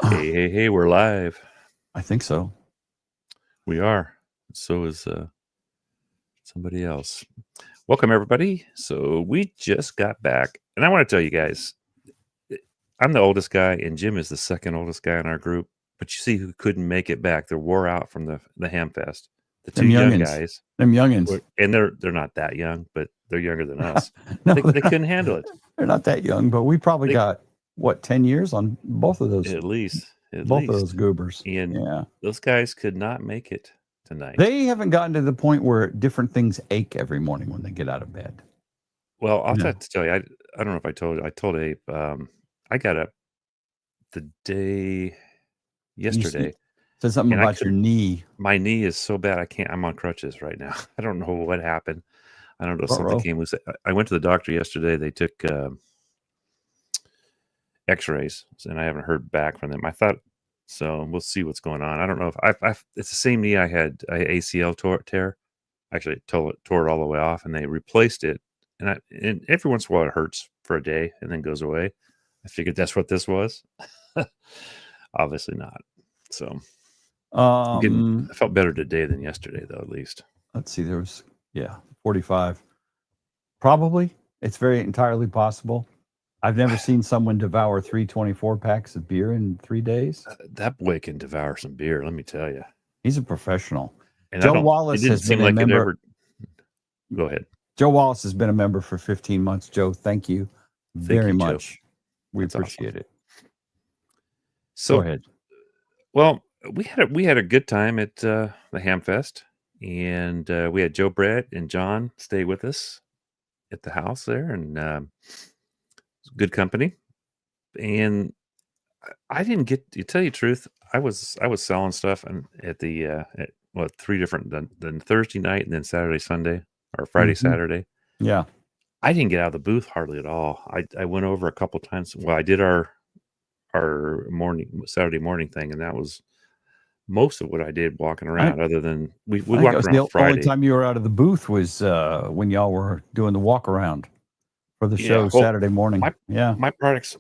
Hey, we're live. I think so. We are. So is somebody else. Welcome, everybody. So we just got back. And I want to tell you guys, I'm the oldest guy, and Jim is the second oldest guy in our group. But you see who couldn't make it back. They're wore out from the Hamfest. The two young guys. Them youngins. And they're not that young, but they're younger than us. No, they couldn't handle it. They're not that young, but we probably got, 10 years on both of those? At least. Both of those goobers. And those guys could not make it tonight. They haven't gotten to the point where different things ache every morning when they get out of bed. Well, I'll have to tell you, I don't know if I told you. I told Abe, I got up the day yesterday. Said something about your knee. My knee is so bad, I'm on crutches right now. I don't know what happened. I don't know if something came loose. I went to the doctor yesterday. They took x-rays, and I haven't heard back from them. I thought, so we'll see what's going on. I don't know if it's the same knee I had ACL tear. Actually, tore it all the way off, and they replaced it. And every once in a while it hurts for a day and then goes away. I figured that's what this was. Obviously not. So I felt better today than yesterday, though, at least. Let's see. There was 45. Probably. It's very entirely possible. I've never seen someone devour 3 24-packs of beer in 3 days. That boy can devour some beer, let me tell you. He's a professional. And Joe Wallace has been a member. Go ahead. Joe Wallace has been a member for 15 months. Joe, thank you very much. Joe. We appreciate it. So, go ahead. Well, we had a good time at the Hamfest, and we had Joe Brett and John stay with us at the house there, and good company. And I didn't get to tell you the truth. I was selling stuff and at 3 different then Thursday night and then Saturday, Sunday, or Friday, Saturday. Yeah. I didn't get out of the booth hardly at all. I went over a couple times. Well, I did our Saturday morning thing, and that was most of what I did walking around. Other than we walked around the Friday. only time you were out of the booth was when y'all were doing the walk around for the show Saturday morning. My products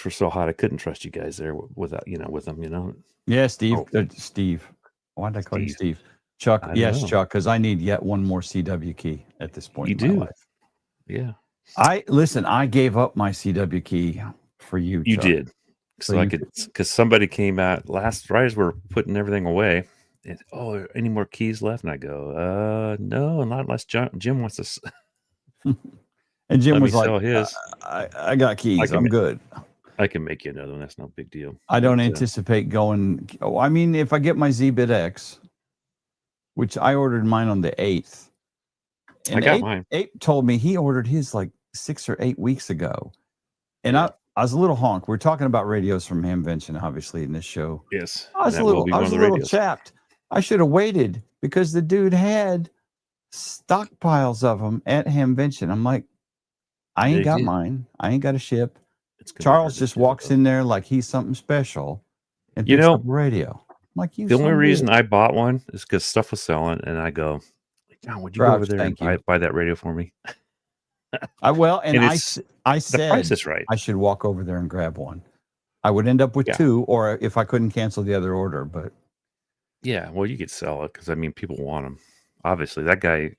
were so hot I couldn't trust you guys there without with them. Yeah, Steve. Steve. Why did I call you Steve? Chuck. Yes, Chuck. Because I need yet one more CW key at this point in my life. Yeah. I gave up my CW key for you. You Chuck. did. So I could, because somebody came out right as we're putting everything away. And, any more keys left? And I go, no, not unless Jim wants to. And Jim was like, his. I got keys. I'm good. I can make you another one. That's no big deal. I don't anticipate going. I mean, if I get my zBitx, which I ordered mine on the 8th. And I got mine. Abe told me he ordered his like 6 or 8 weeks ago. And I was a little honk. We're talking about radios from Hamvention, obviously, in this show. Yes. I was a little chapped. I should have waited because the dude had stockpiles of them at Hamvention. I'm like, I ain't got mine. I ain't got a ship. Charles just walks in there like he's something special and picks up a radio. I'm like, the only reason I bought one is because stuff was selling, and I go, John, would you go over there and buy that radio for me? I said the price is right. I should walk over there and grab one. I would end up with 2, or if I couldn't cancel the other order. But well, you could sell it because people want them. Obviously, that guy.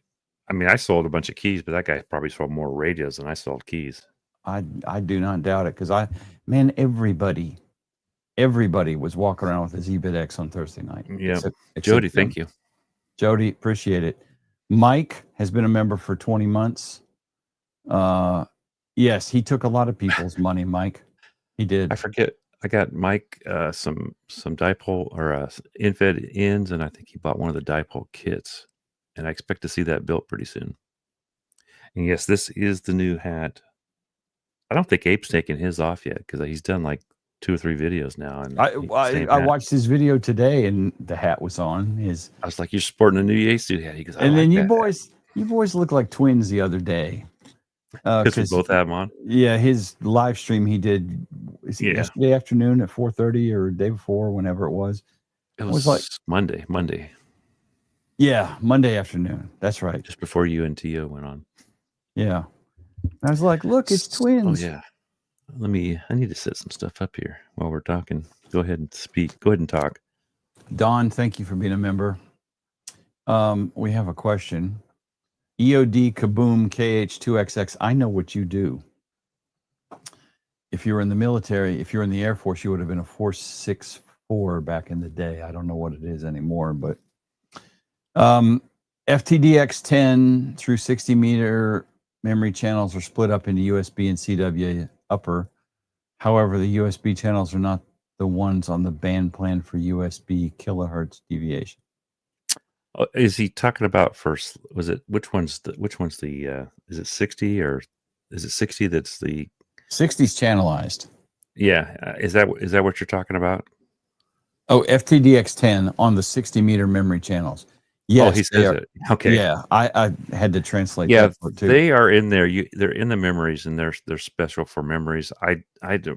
I mean, I sold a bunch of keys, but that guy probably sold more radios than I sold keys. I do not doubt it because everybody was walking around with a zBitx on Thursday night. Yeah, except Jody, thank you. Jody, appreciate it. Mike has been a member for 20 months. Yes, he took a lot of people's money, Mike. He did. I forget. I got Mike some dipole or infed ends, and I think he bought one of the dipole kits. And I expect to see that built pretty soon. And yes, this is the new hat. I don't think Abe's taken his off yet because he's done like 2 or 3 videos now. And I watched his video today, and the hat was on. I was like, "You're sporting a new Yaesu hat." He goes, and then you boys look like twins the other day. Because we both have them on. Yeah, his live stream he did yesterday afternoon at 4:30 or day before, whenever it was. It was like Monday. Yeah, Monday afternoon. That's right. Just before you and Tio went on. Yeah. I was like, look, it's twins. Oh, yeah. I need to set some stuff up here while we're talking. Go ahead and speak. Go ahead and talk. Don, thank you for being a member. We have a question. EOD Kaboom KH2XX. I know what you do. If you were in the military, if you're in the Air Force, you would have been a 464 back in the day. I don't know what it is anymore, but FTDX-10 through 60 meter memory channels are split up into USB and CW upper. However, the USB channels are not the ones on the band plan for USB kilohertz deviation. Oh, is he talking about first? Was it which one's the is it 60 or is it 60 that's the 60's channelized? Yeah, is that what you're talking about? Oh, FTDX-10 on the 60 meter memory channels. Yes, he says it. Okay. Yeah, I had to translate. Yeah, that too. They are in there. They're in the memories, and they're special for memories. I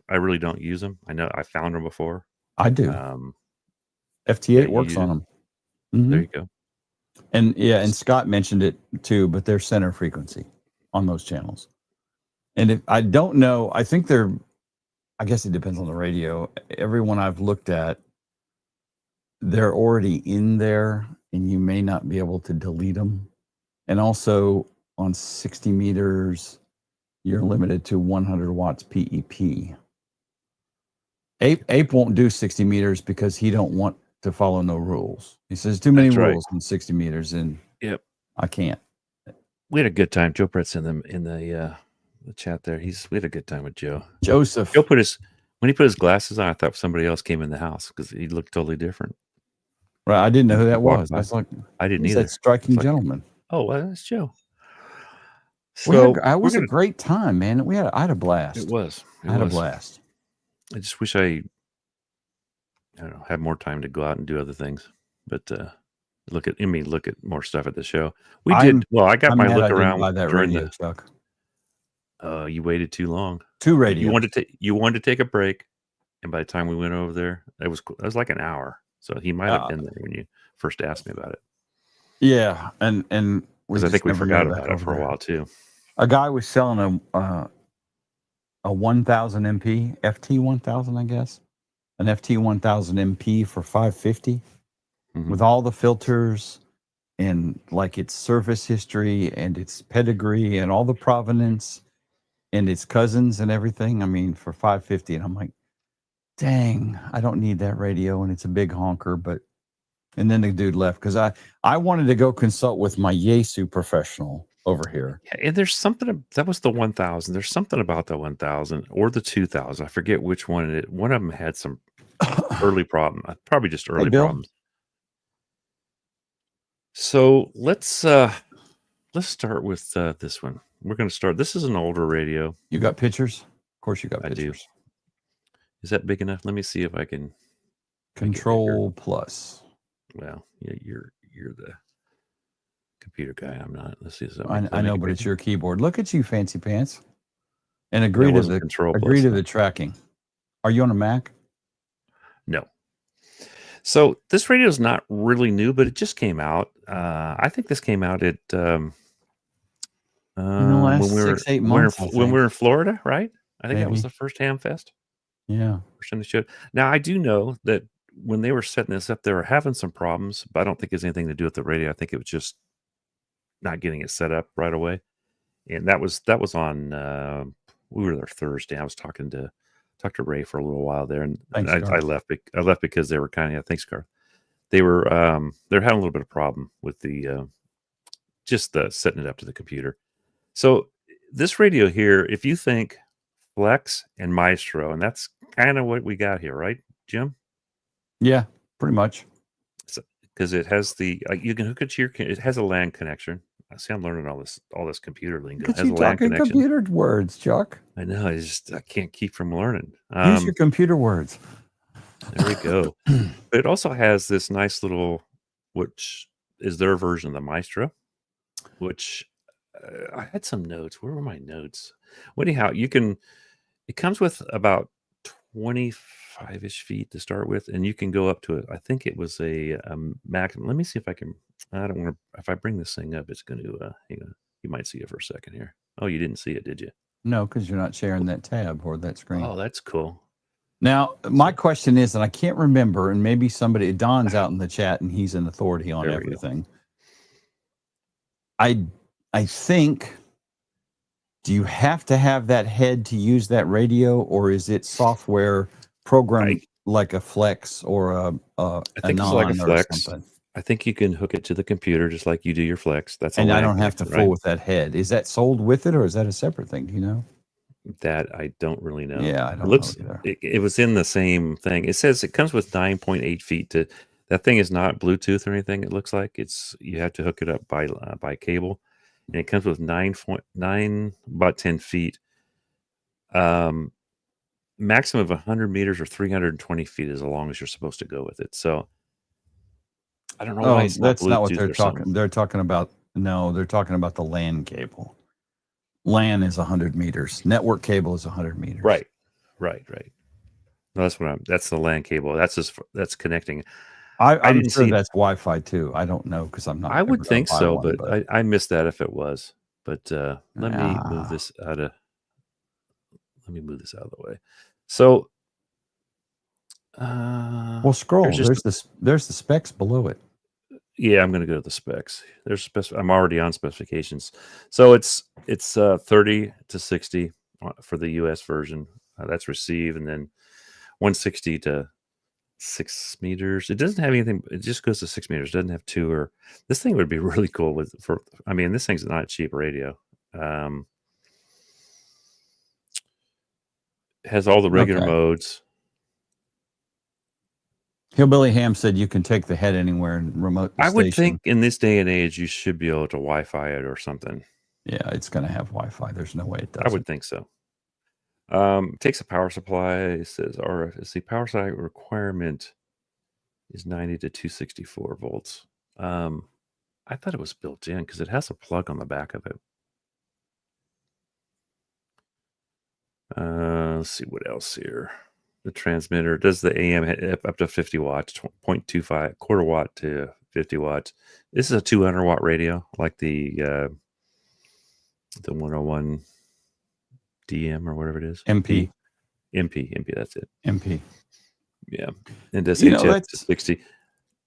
really don't use them. I know I found them before. I do. FT8 works on them. Mm-hmm. There you go. And yeah, and Scott mentioned it too, but they're center frequency on those channels. And if I don't know, I think they're, I guess it depends on the radio. Everyone I've looked at, they're already in there and you may not be able to delete them. And also on 60 meters, you're limited to 100 watts PEP. Ape won't do 60 meters because he don't want to follow no rules. He says too many rules in 60 meters, and yep, I can't. We had a good time. Joe Brett's in the chat there. We had a good time with Joe. Joseph. Joe when he put his glasses on, I thought somebody else came in the house because he looked totally different. Right, I didn't know who that was. I was like, I didn't either. That striking gentleman. Oh, well, that's Joe. So it was a great time, man. I had a blast. It was. I had a blast. I just wish I don't know, had more time to go out and do other things. But look at more stuff at the show. I got my look around by that radio, Chuck. You waited too long. Two radio. You wanted to take a break, and by the time we went over there, it was like an hour. So he might have been there when you first asked me about it. Yeah, and because I think we forgot about it for a while too. A guy was selling a 1000 MP FT1000, I guess, an FT1000 MP for $550 with all the filters and like its service history and its pedigree and all the provenance and its cousins and everything. I mean, for $550, and I'm like, dang, I don't need that radio, and it's a big honker. But and then the dude left because I wanted to go consult with my Yaesu professional over here. Yeah, and there's something that was the 1000. There's something about the 1000 or the 2000. I forget which one. One of them had some early problem. Probably just early problems. So let's start with this one. We're going to start. This is an older radio. You got pictures? Of course, you got pictures. I do. Is that big enough? Let me see if I can. Control plus. Well, yeah, you're the computer guy. I'm not. Let's see. I know, but it's your keyboard. Look at you, fancy pants. And agree to the tracking. Are you on a Mac? No. So this radio is not really new, but it just came out. I think this came out at in the last 6-8 months. When we were in Florida, right? I think that was the first Hamfest. Yeah. First time they showed. Now I do know that when they were setting this up, they were having some problems, but I don't think it has anything to do with the radio. I think it was just not getting it set up right away. And that was on we were there Thursday. I was talking to Ray for a little while there, and I left. I left because they were kind of thanks, Garth. They were they're having a little bit of problem with the just the setting it up to the computer. So this radio here, if you think Flex and Maestro, and that's kind of what we got here, right, Jim? Yeah, pretty much. Because it has you can hook it to it has a LAN connection. I see I'm learning all this computer lingo. Look at you talking computer words, Chuck. I know. I can't keep from learning. Use your computer words. There we go. But it also has this nice little, which is their version of the Maestro, which I had some notes. Where were my notes? Well, anyhow, it comes with about 25-ish feet to start with, and you can go up to it. I think it was a maximum. Let me see if I can. I don't want to. If I bring this thing up, it's going to. Hang on. You might see it for a second here. Oh, you didn't see it, did you? No, because you're not sharing that tab or that screen. Oh, that's cool. Now, my question is, and I can't remember, and maybe Don's out in the chat and he's an authority on everything. I think, do you have to have that head to use that radio, or is it software programmed like a Flex or a I think it's like a Flex. I think you can hook it to the computer just like you do your Flex. That's and I don't have to fool with that head. Is that sold with it, or is that a separate thing? Do you know? That I don't really know. Yeah, I don't know either. It was in the same thing. It says it comes with 9.8 feet to. That thing is not Bluetooth or anything. It looks like you have to hook it up by cable, and it comes with 9 about 10 feet. Maximum of 100 meters or 320 feet is as long as you're supposed to go with it. So I don't know why it's that's not what Bluetooth they're talking. Something. They're talking about they're talking about the LAN cable. LAN is 100 meters. Network cable is 100 meters. Right. No, that's the LAN cable. That's connecting. I'm sure that's Wi-Fi too. I don't know because I'm not. I would think so, but I missed that if it was. But let me move this out of. Let me move this out of the way. So, well, scroll. There's the specs below it. Yeah, I'm going to go to the specs. I'm already on specifications. So it's 30 to 60 for the US version. That's receive, and then 160 to 6 meters. It doesn't have anything. It just goes to 6 meters. It doesn't have 2 or. This thing would be really cool this thing's not a cheap radio. Has all the regular modes. Hillbilly Ham said you can take the head anywhere and remote the I would station. think in this day and age you should be able to Wi-Fi it or something. Yeah, it's going to have Wi-Fi. There's no way it doesn't. I would think so. Takes a power supply. It says RF. Power supply requirement is 90 to 264 volts. I thought it was built in because it has a plug on the back of it. Let's see what else here. The transmitter does the AM up to 50 watts, 0.25 quarter watt to 50 watts. This is a 200 watt radio, like the 101 DM or whatever it is. MP. That's it. MP. Yeah, and does HF to 60.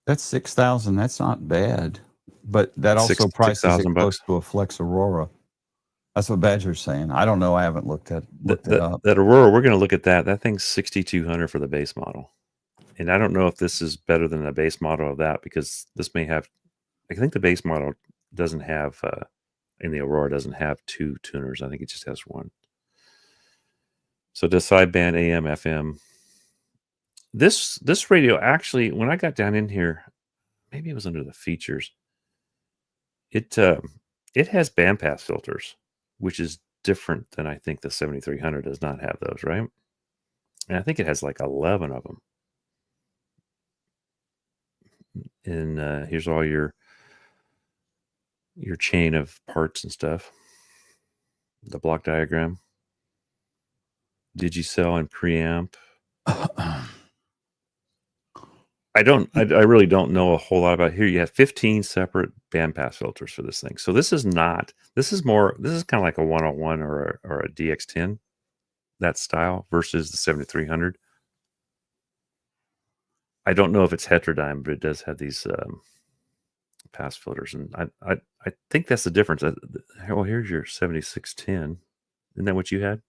That's 6,000. That's not bad, but that also prices it close to a Flex Aurora. That's what Badger's saying. I don't know. I haven't looked it up. That Aurora, we're going to look at that. That thing's 6,200 for the base model. And I don't know if this is better than the base model of that because this may have, I think the base model doesn't have, in the Aurora doesn't have 2 tuners. I think it just has 1. So does sideband AM, FM. This radio actually, when I got down in here, maybe it was under the features. It has bandpass filters, which is different than I think the 7300 does not have those, right? And I think it has like 11 of them. And here's all your chain of parts and stuff. The block diagram. Digicell and preamp. I really don't know a whole lot about here. You have 15 separate bandpass filters for this thing. So this is kind of like a 101 or a DX10, that style versus the 7300. I don't know if it's heterodyne, but it does have these pass filters. And I think that's the difference. Well, here's your 7610. Isn't that what you had?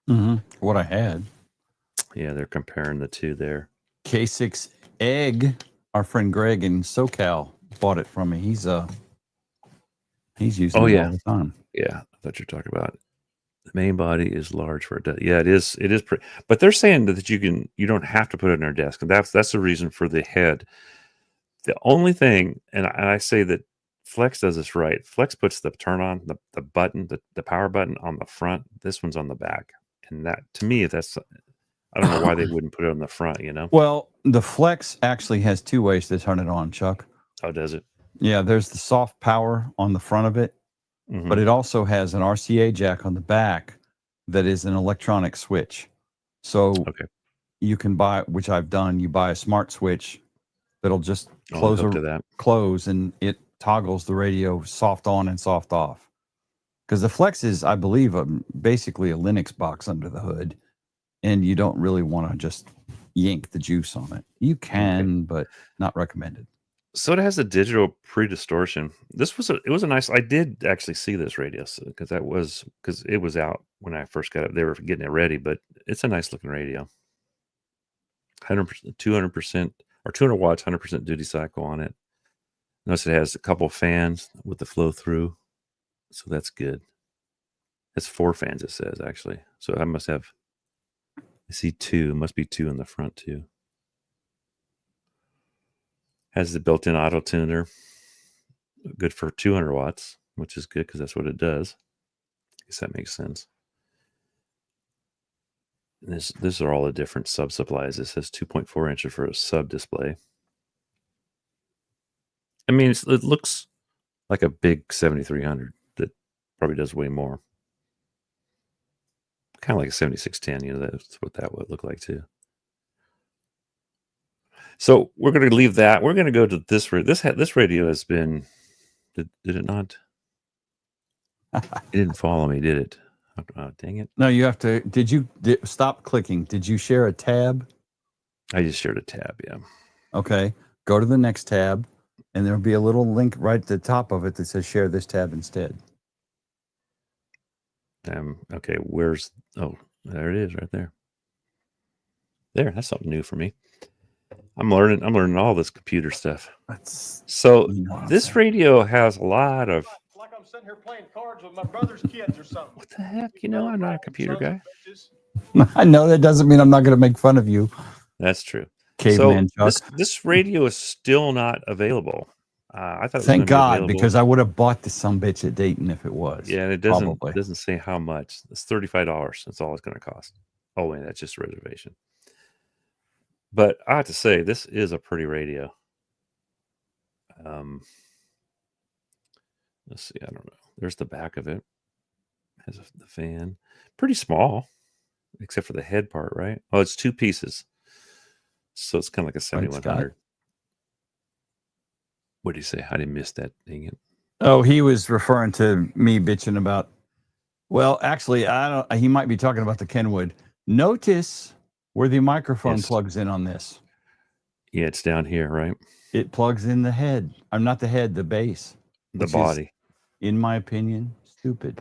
Mm-hmm. What I had. Yeah, they're comparing the two there. K6 Egg, our friend Greg in SoCal bought it from me. He's using it all the time. Yeah, I thought you were talking about it. The main body is large for a desk. Yeah, it is pretty. But they're saying that you don't have to put it in our desk, and that's the reason for the head. The only thing, and I say that Flex does this right. Flex puts the turn on the button, the power button on the front. This one's on the back, and that to me, I don't know why they wouldn't put it on the front. Well, the Flex actually has 2 ways to turn it on, Chuck. Oh, does it? Yeah, there's the soft power on the front of it, but it also has an RCA jack on the back that is an electronic switch. So you can buy, which I've done, you buy a smart switch that'll just close, and it toggles the radio soft on and soft off. because the Flex is, I believe, basically a Linux box under the hood, and you don't really want to just yank the juice on it. You can, but not recommended. So it has a digital predistortion. It was a nice. I did actually see this radio because it was out when I first got it. They were getting it ready, but it's a nice looking radio. 100%, 200% or 200 watts, 100% duty cycle on it. Notice it has a couple fans with the flow through, so that's good. It's 4 fans, it says actually. So I must have. I see 2. Must be 2 in the front too. Has the built-in auto tuner, good for 200 watts, which is good because that's what it does. I guess that makes sense. And these are all the different sub supplies. It says 2.4 inches for a sub display. I mean, it looks like a big 7300 that probably does way more. Kind of like a 7610, that's what that would look like too. So we're going to leave that. We're going to go to this. This radio has been. Did it not? It didn't follow me, did it? Oh, dang it! No, you have to. Stop clicking? Did you share a tab? I just shared a tab. Yeah. Okay. Go to the next tab, and there'll be a little link right at the top of it that says "Share this tab instead." Okay. Where's? Oh, there it is, right there. There. That's something new for me. I'm learning all this computer stuff. So this radio has a lot of. Like I'm sitting here playing cards with my brother's kids or something. What the heck? I'm not a computer guy. I know that doesn't mean I'm not going to make fun of you. That's true. Caveman so Chuck. This radio is still not available. I thought. Thank God, because I would have bought this sumbitch at Dayton if it was. Yeah, and it doesn't say how much. It's $35. That's all it's going to cost. Oh, and that's just a reservation. But I have to say, this is a pretty radio. Let's see. I don't know. There's the back of it. Has the fan. Pretty small, except for the head part, right? Oh, it's 2 pieces. So it's kind of like a 7100. What do you say? I didn't miss that. Dang it. Oh, he was referring to me bitching about. Well, actually, he might be talking about the Kenwood. Notice where the microphone plugs in on this. Yeah, it's down here, right? It plugs in the head. I'm not the head, the base. The body. In my opinion, stupid.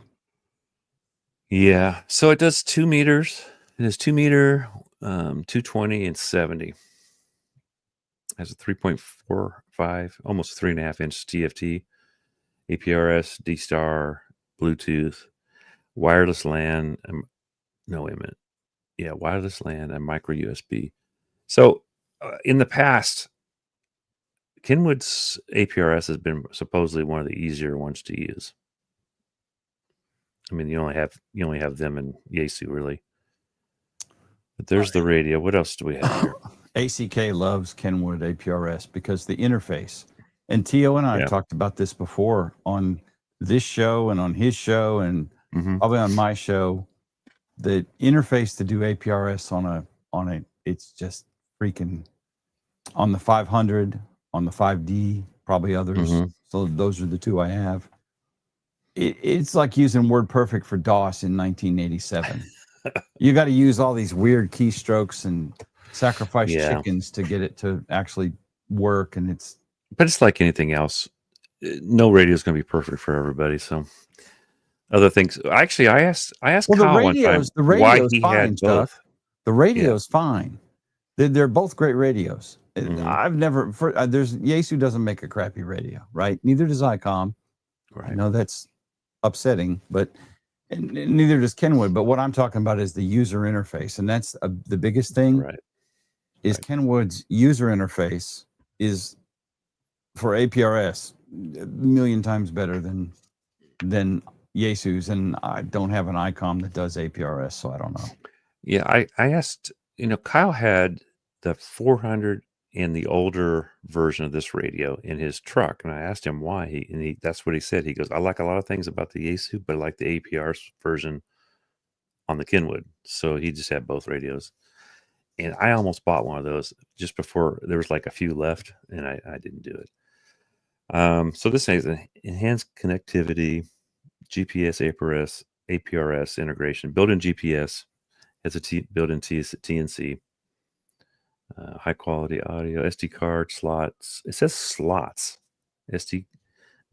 Yeah. So it does 2 meters. It is 2 meter, 220 and 70. Has a 3.45, almost 3.5 inch TFT, APRS, D-Star, Bluetooth, wireless LAN. No, wait a minute. Yeah, wireless LAN and micro USB. So in the past, Kenwood's APRS has been supposedly one of the easier ones to use. I mean, you only have them and Yaesu really. But there's the radio. What else do we have here? ACK loves Kenwood APRS because the interface. And Tio and I have talked about this before on this show and on his show and probably on my show. The interface to do APRS on a it's just freaking on the 500, on the 5D, probably others. So those are the 2 I have. It's like using WordPerfect for DOS in 1987. You got to use all these weird keystrokes and sacrifice chickens to get it to actually work. But it's like anything else. No radio is going to be perfect for everybody. So other things. Actually, I asked Kyle one time why he had both. The radio's fine. They're both great radios. I've never. Yaesu doesn't make a crappy radio, right? Neither does Icom. Right. I know that's upsetting, but and neither does Kenwood. But what I'm talking about is the user interface, and that's the biggest thing. Right. Kenwood's user interface is for APRS a million times better than Yaesu's, and I don't have an Icom that does APRS, so I don't know. Yeah, I asked, Kyle had the 400 and the older version of this radio in his truck, and I asked him why. That's what he said. He goes, I like a lot of things about the Yaesu, but I like the APRS version on the Kenwood. So he just had both radios. And I almost bought one of those just before there was like a few left, and I didn't do it. So this has enhanced connectivity, GPS APRS integration, built-in GPS, has a built-in TNC, high quality audio, SD card slots. It says slots,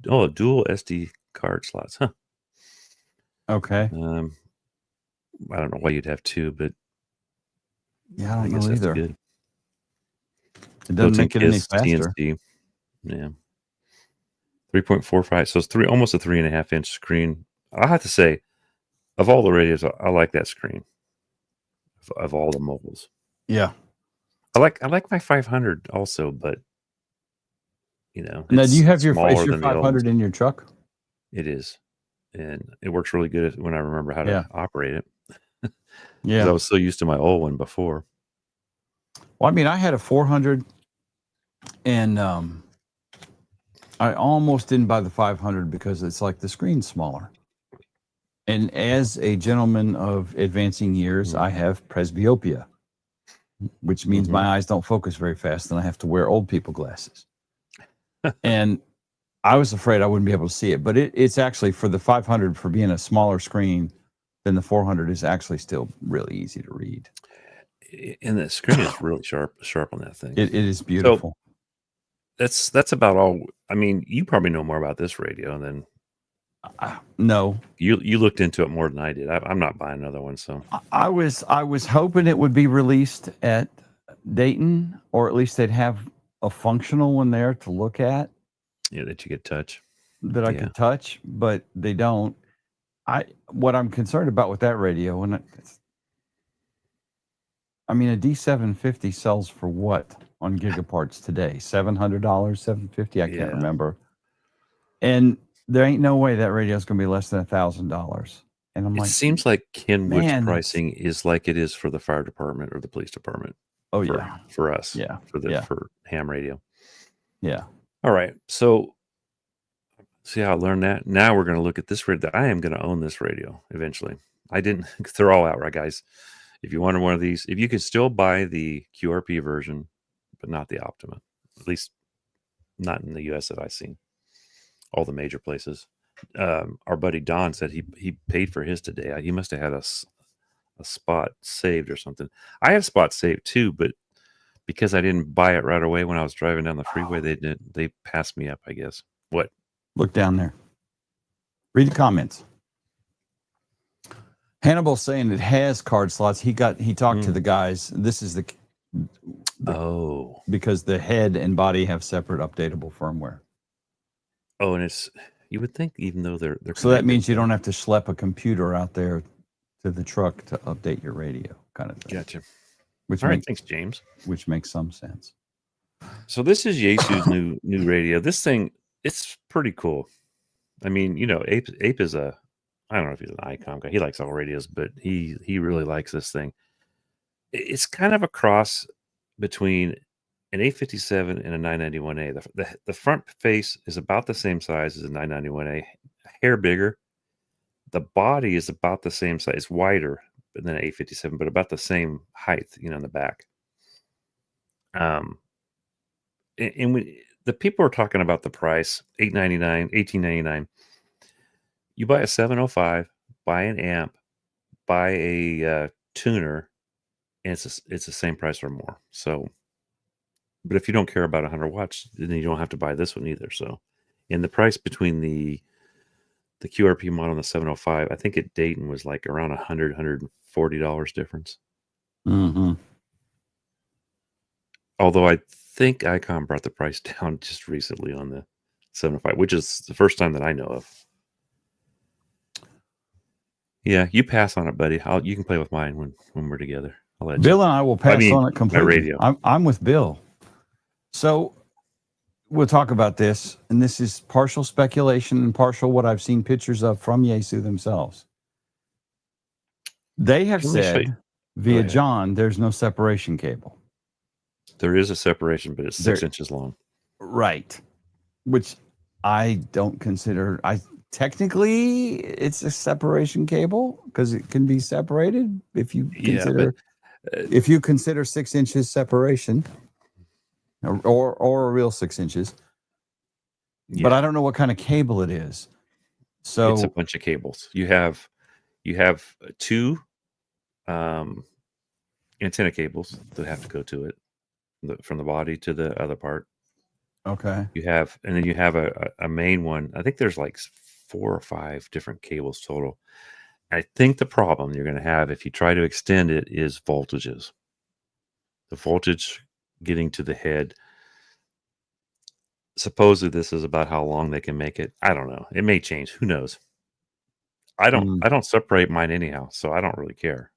dual SD card slots, huh? Okay. I don't know why you'd have two, but yeah, I don't guess know that's either. good. It doesn't make it any faster. TNC. Yeah. 3.45. So it's almost a 3.5-inch screen. I have to say, of all the radios, I like that screen. Of all the mobiles. Yeah. I like my 500 also, but now do you have your 500 in your truck? It is, and it works really good when I remember how to operate it. Yeah, I was so used to my old one before. Well, I mean, I had a 400, and I almost didn't buy the 500 because it's like the screen's smaller. And as a gentleman of advancing years, I have presbyopia, which means my eyes don't focus very fast, and I have to wear old people glasses. And I was afraid I wouldn't be able to see it, but it's actually, for the 500, for being a smaller screen than the 400, is actually still really easy to read. And the screen is really sharp on that thing. It is beautiful. So that's about all. I mean, you probably know more about this radio than. No, you looked into it more than I did. I'm not buying another one. So I was hoping it would be released at Dayton, or at least they'd have a functional one there to look at. Yeah, that you could touch. That I could touch, but they don't. What I'm concerned about with that radio, and I mean, a D750 sells for what on Gigaparts today? $700, $750? I can't remember. And there ain't no way that radio is going to be less than $1,000. And I'm like, it seems like Kenwood's pricing is like it is for the fire department or the police department. Oh, for us. Yeah. For ham radio. Yeah. All right. So see how I learned that? Now we're going to look at this radio. I am going to own this radio eventually. I didn't. They're all out, right, guys? If you wanted one of these, if you could still buy the QRP version, but not the Optima, at least not in the US that I've seen. All the major places. Our buddy Don said he paid for his today. He must have had a spot saved or something. I have spots saved too, but because I didn't buy it right away when I was driving down the freeway, they passed me up, I guess. What? Look down there. Read the comments. Hannibal's saying it has card slots. He talked to the guys. This is because the head and body have separate updatable firmware. Oh, and you would think, even though they're so that means you don't have to schlep a computer out there to the truck to update your radio, kind of thing. Gotcha. Thanks, James. Which makes some sense. So this is Yaesu's new radio. This thing, it's pretty cool. I mean, Ape is I don't know if he's an Icom guy. He likes all radios, but he really likes this thing. It's kind of a cross between an 857 and a 991A. The front face is about the same size as a 991A, a hair bigger. The body is about the same size. It's wider than an 857, but about the same height, in the back. And when the people are talking about the price, $18.99. You buy a 705, buy an amp, buy a tuner, and it's the same price or more. So, but if you don't care about 100 watts, then you don't have to buy this one either. So, in the price between the QRP model and the 705, I think at Dayton was like around $140 difference. Although I think Icom brought the price down just recently on the 705, which is the first time that I know of. Yeah, you pass on it, buddy. You can play with mine when we're together. I'll let Bill and I will pass on it completely. My radio. I'm with Bill. So we'll talk about this, and this is partial speculation and partial what I've seen pictures of from Yaesu themselves. They have said via John, there's no separation cable. There is a separation, but it's 6 inches long. Right. Which I don't consider. Technically, it's a separation cable because it can be separated if you consider if you consider 6 inches separation or a real 6 inches. Yeah. But I don't know what kind of cable it is. So it's a bunch of cables. You have two antenna cables that have to go to it from the body to the other part. okay. And then you have a main one. I think there's like 4 or 5 different cables total. I think the problem you're going to have if you try to extend it is voltages. The voltage getting to the head. Supposedly this is about how long they can make it. I don't know. It may change. Who knows? I don't separate mine anyhow, so I don't really care.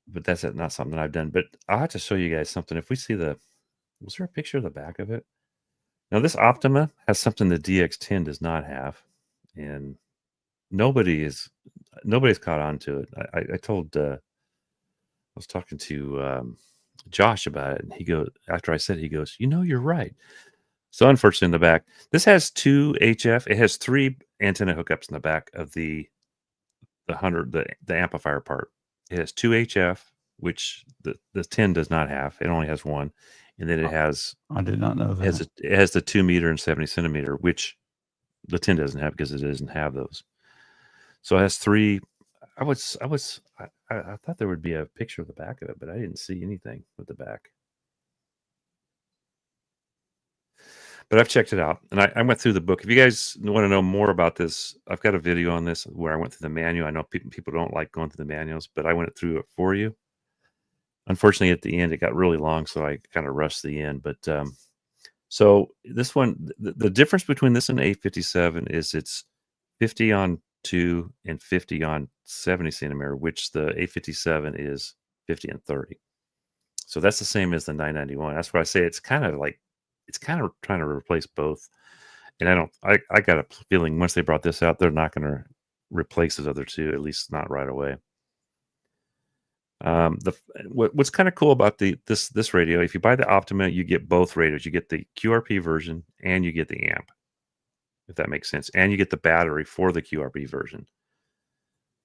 But that's not something I've done. But I'll have to show you guys something. If we see was there a picture of the back of it? Now this Optima has something the DX10 does not have, and nobody's caught on to it. I told I was talking to Josh about it, and he goes, after I said, he goes, you're right. So unfortunately in the back, this has 2 HF. It has 3 antenna hookups in the back of the amplifier part. It has 2 HF, which the 10 does not have. It only has 1. And then it has, I did not know that. It has the 2 meter and 70 centimeter, which the 10 doesn't have because it doesn't have those. So it has 3. I thought there would be a picture of the back of it, but I didn't see anything with the back. But I've checked it out, and I went through the book. If you guys want to know more about this, I've got a video on this where I went through the manual. I know people don't like going through the manuals, but I went through it for you. Unfortunately, at the end, it got really long, so I kind of rushed the end. But so this one, the difference between this and A57 is it's 50 on 2 and 50 on 70 centimeter, which the A57 is 50 and 30. So that's the same as the 991. That's why I say it's kind of trying to replace both. And I got a feeling once they brought this out, they're not going to replace those other 2, at least not right away. What's kind of cool about this radio, if you buy the Optima, you get both radios. You get the QRP version and you get the amp, if that makes sense. And you get the battery for the QRP version.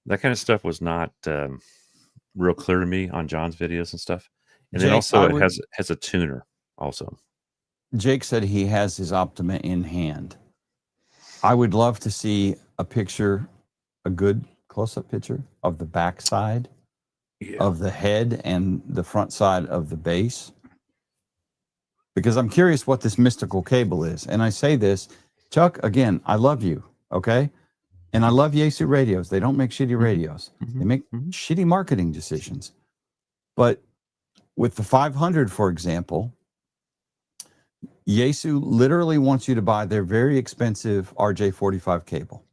That kind of stuff was not real clear to me on John's videos and stuff. And Jake, then also it has a tuner also. Jake said he has his Optima in hand. I would love to see a picture, a good close-up picture of the back side of the head and the front side of the base, because I'm curious what this mystical cable is. And I say this, Chuck, again, I love you, okay? And I love Yaesu radios. They don't make shitty radios. They make shitty marketing decisions. But with the 500, for example, Yaesu literally wants you to buy their very expensive RJ45 cable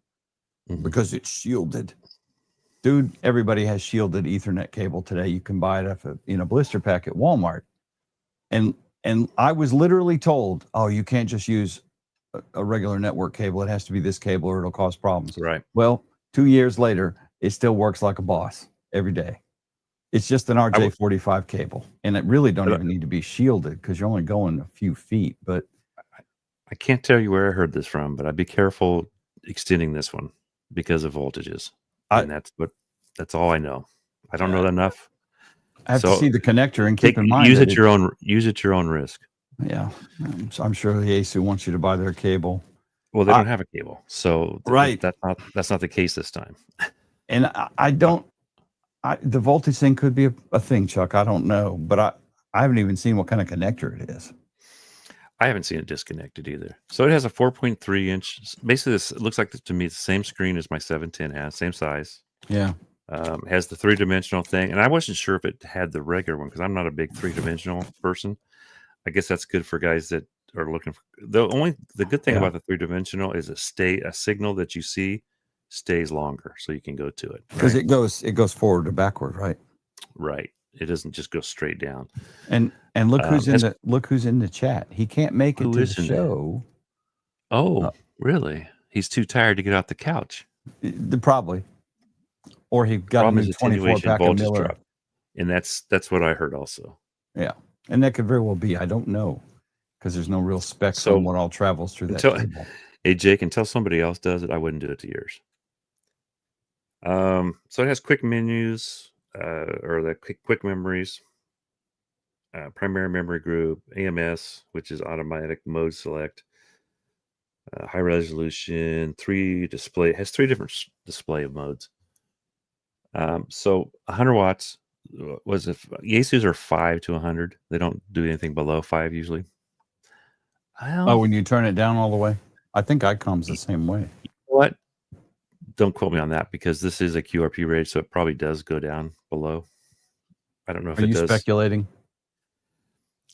because it's shielded. Dude, everybody has shielded Ethernet cable today. You can buy it in a blister pack at Walmart. And I was literally told, oh, you can't just use a regular network cable. It has to be this cable or it'll cause problems. Right. Well, 2 years later, it still works like a boss every day. It's just an RJ45 cable. And it really don't even need to be shielded because you're only going a few feet. But I can't tell you where I heard this from, but I'd be careful extending this one because of voltages. And that's all I know. I don't know enough. I have to see the connector and keep in mind use it your own risk. Yeah, I'm sure the Yaesu wants you to buy their cable. Well, they don't have a cable, so that's not the case this time. And the voltage thing could be a thing, Chuck. I don't know, but I haven't even seen what kind of connector it is. I haven't seen it disconnected either. So it has a 4.3 inch. Basically, it looks like to me it's the same screen as my 710 has, same size. Yeah. Has the 3-dimensional thing, and I wasn't sure if it had the regular one because I'm not a big 3-dimensional person. I guess that's good for guys that are looking for the good thing about the 3-dimensional is a signal that you see stays longer, so you can go to it because it goes forward or backward, right? Right. It doesn't just go straight down. And look who's in the chat. He can't make it to the show. Oh, really? He's too tired to get off the couch. Probably. Or he got a new 24-pack of Miller. Drop. And that's what I heard also. Yeah. And that could very well be. I don't know. Because there's no real specs on what all travels through that cable. Hey, Jake, until somebody else does it, I wouldn't do it to yours. So it has quick menus, or the quick memories, primary memory group, AMS, which is automatic mode select, high resolution, has three different display modes. So 100 watts was if Yaesu's are 5 to 100. They don't do anything below 5 usually. Oh, when you turn it down all the way? I think Icom's the same way. What? Don't quote me on that because this is a QRP range, so it probably does go down below. I don't know if Are it you does. Speculating?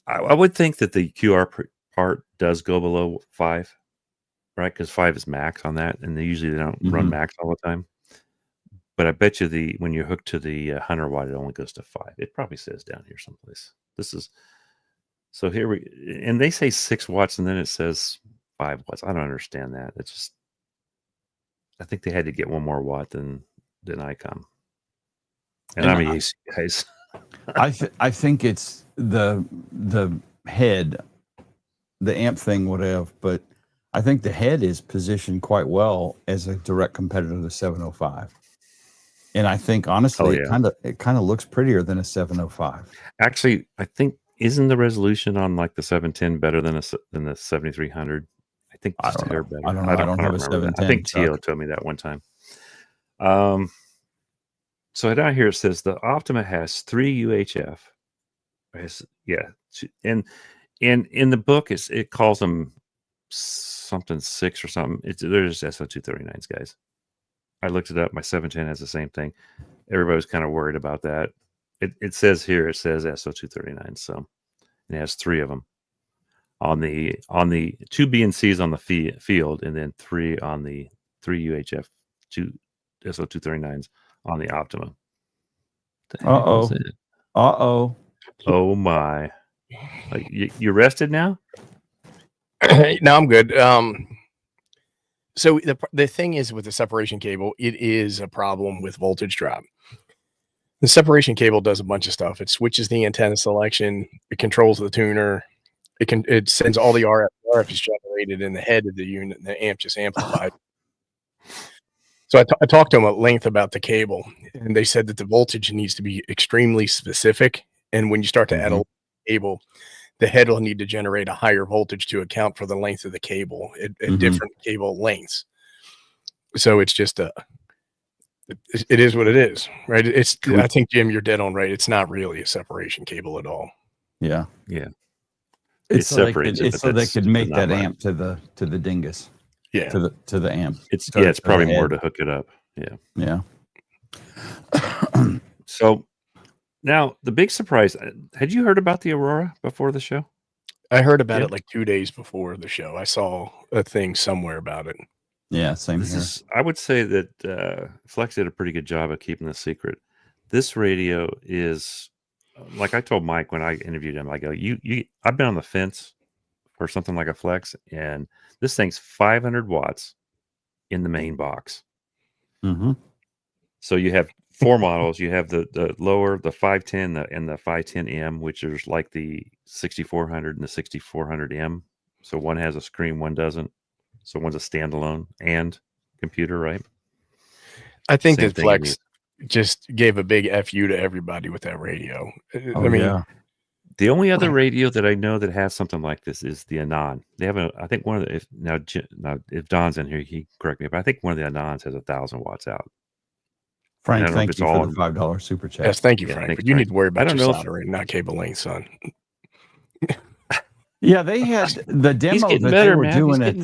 I would think that the QR part does go below 5, right? Because 5 is max on that, and they don't run max all the time. But I bet you when you're hooked to the 100 watt, it only goes to 5. It probably says down here someplace. So here and they say 6 watts, and then it says 5 watts. I don't understand that. It's just, I think they had to get one more watt than Icom. And I'm a AC guys. I think it's the head, the amp thing would have, but I think the head is positioned quite well as a direct competitor to the 705. And I think honestly, it kind of looks prettier than a 705. Actually, I think isn't the resolution on like the 710 better than the 7300? I think just a hair better. I don't know. I don't have a 710. I think Tio told me that one time. So down here it says the Optima has 3 UHF. And in the book it calls them something 6 or something. They're just SO239s, guys. I looked it up. My 710 has the same thing. Everybody was kind of worried about that. It says here, it says SO239, so it has 3 of them on the 2 B and C's on the field, and then 3 on the 3 UHF 2 SO239s on the Optima. Oh my! You rested now? No, I'm good. So the thing is with the separation cable, it is a problem with voltage drop. The separation cable does a bunch of stuff. It switches the antenna selection. It controls the tuner. It sends all the RF. RF is generated in the head of the unit, and the amp just amplified. So I talked to them at length about the cable, and they said that the voltage needs to be extremely specific. And when you start to add a cable, the head will need to generate a higher voltage to account for the length of the cable at different cable lengths. So it's just it is what it is, right? I think, Jim, you're dead on right. It's not really a separation cable at all. Yeah. It's separated. It's so they could make that amp to the dingus. Yeah. To the amp. It's probably more to hook it up. Yeah. So now the big surprise. Had you heard about the Aurora before the show? I heard about it like 2 days before the show. I saw a thing somewhere about it. Yeah, same here. I would say that Flex did a pretty good job of keeping the secret. This radio is, like I told Mike when I interviewed him, I go, I've been on the fence for something like a Flex, and this thing's 500 watts in the main box. So you have 4 models. You have the lower, the 510, and the 510M, which is like the 6400 and the 6400M. So one has a screen, one doesn't. So one's a standalone and computer, right? I think that Flex just gave a big FU to everybody with that radio. The only other radio that I know that has something like this is the Anon. They have I think one of the, if Don's in here, he correct me, but I think one of the Anons has 1,000 watts out. Frank, thank you for the $5 super chat. Yes, thank you, Frank. But you need to worry about your soldering, not cable length, son. Yeah, they had the demo that they were doing at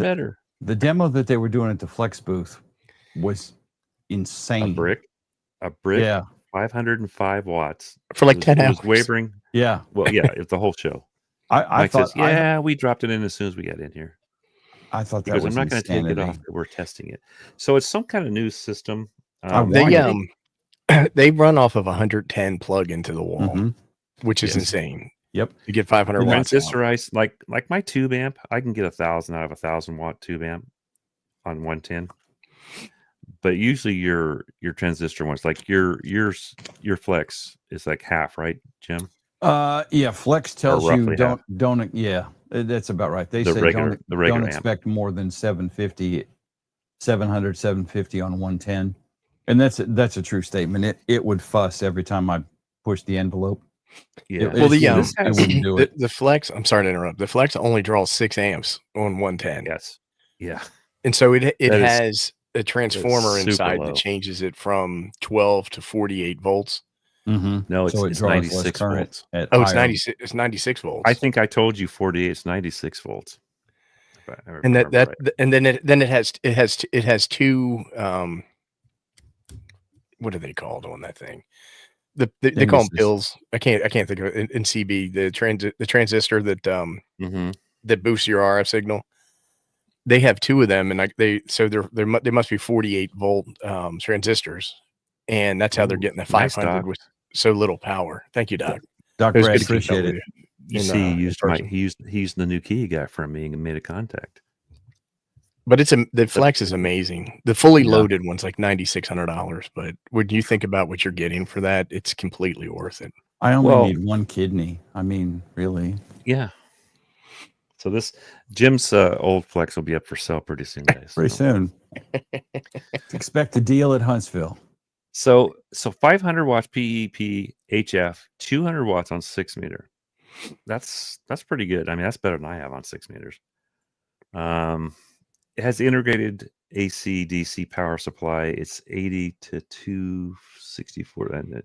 the demo that they were doing at the Flex booth was insane. A brick, 505 watts for like 10 hours. It was wavering. Yeah. Well, yeah, it's the whole show. I thought, we dropped it in as soon as we got in here. I thought that because was I'm not going to take it off. We're testing it, so it's some kind of new system. They run off of 110 plug into the wall, which is insane. Yep, you get 500 watts. Transistorize like my tube amp. I can get 1,000 out of 1,000 watt tube amp on 110. But usually your transistor ones, like your Flex is like half, right, Jim? Yeah, Flex tells you don't. Yeah, that's about right. They say don't expect more than 750 on 110, and that's a true statement. It would fuss every time I push the envelope. Yeah. The Flex. I'm sorry to interrupt. The Flex only draws 6 amps on 110. Yes. Yeah. And so it That is- has a transformer super inside low. that changes it from 12 to 48 volts. Mm-hmm. No, so it it's draws 96 less current volts. at Oh, it's higher- 96. It's 96 volts. I think I told you 48. It's 96 volts. If I And remember that right. and then it has two what are they called on that thing? They call them Thinguses. pills. I can't think of it in CB, the transistor that Mhm. that boosts your RF signal. They have two of them, and they must be 48 volt transistors, and that's how they're Ooh, getting the nice, 500 Doc. with so little power. Thank you, Doc. Doc It was Brad, good to keep up appreciate with it. You in, see, he in used person. he used the new key he got from me and made a contact. But the Flex is amazing. The fully Yeah. loaded one's like $9,600, but when you think about what you're getting for that, it's completely worth it. I only Well- need one kidney. I mean, really. Yeah. So this Jim's old Flex will be up for sale pretty soon, guys. Pretty soon. Expect a deal at Huntsville. So 500 watts PEP HF, 200 watts on 6 meter. That's pretty good. I mean, that's better than I have on 6 meters. It has integrated AC DC power supply. It's 80 to 264. And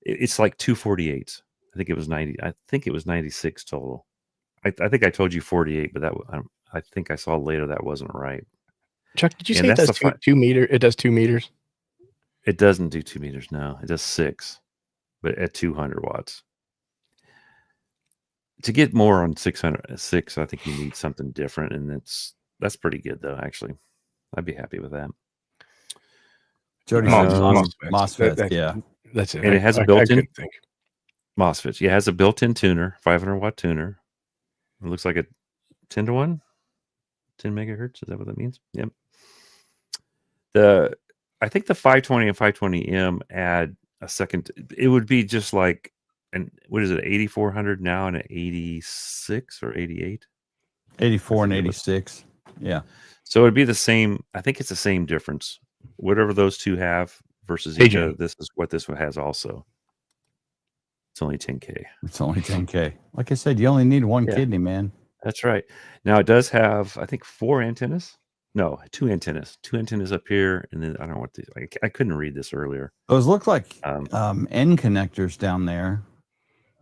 it's like 248. I think it was 90. I think it was 96 total. I think I told you 48, but I think I saw later that wasn't right. Chuck, did you And say it that's does the 2 meter? It does 2 meters. It doesn't do 2 meters. No, it does 6, but at 200 watts. To get more on 606, I think you need something different, and that's pretty good though. Actually, I'd be happy with that. Jody Mos- says Mos- MOSFETs. Yeah. That's it. And it has a I built-in couldn't think. MOSFETs. Yeah, it has a built-in tuner, 500 watt tuner. It looks like a 10 to 1, 10 megahertz. Is that what that means? Yep. I think the 520 and 520M add a second. It would be just like, and what is it, 8400 now and an 86 or 88? 84 and I think it was. 86. Yeah. So it'd be the same. I think it's the same difference. Whatever those two have versus Hey, each Jim. other, this is what this one has also. It's only 10K. It's only 10K. Like I said, you only need one Yeah. kidney, man. That's right. Now it does have, I think, 4 antennas. No, 2 antennas. 2 antennas up here, and then I don't know what these. I couldn't read this earlier. Those look like Um, end connectors down there.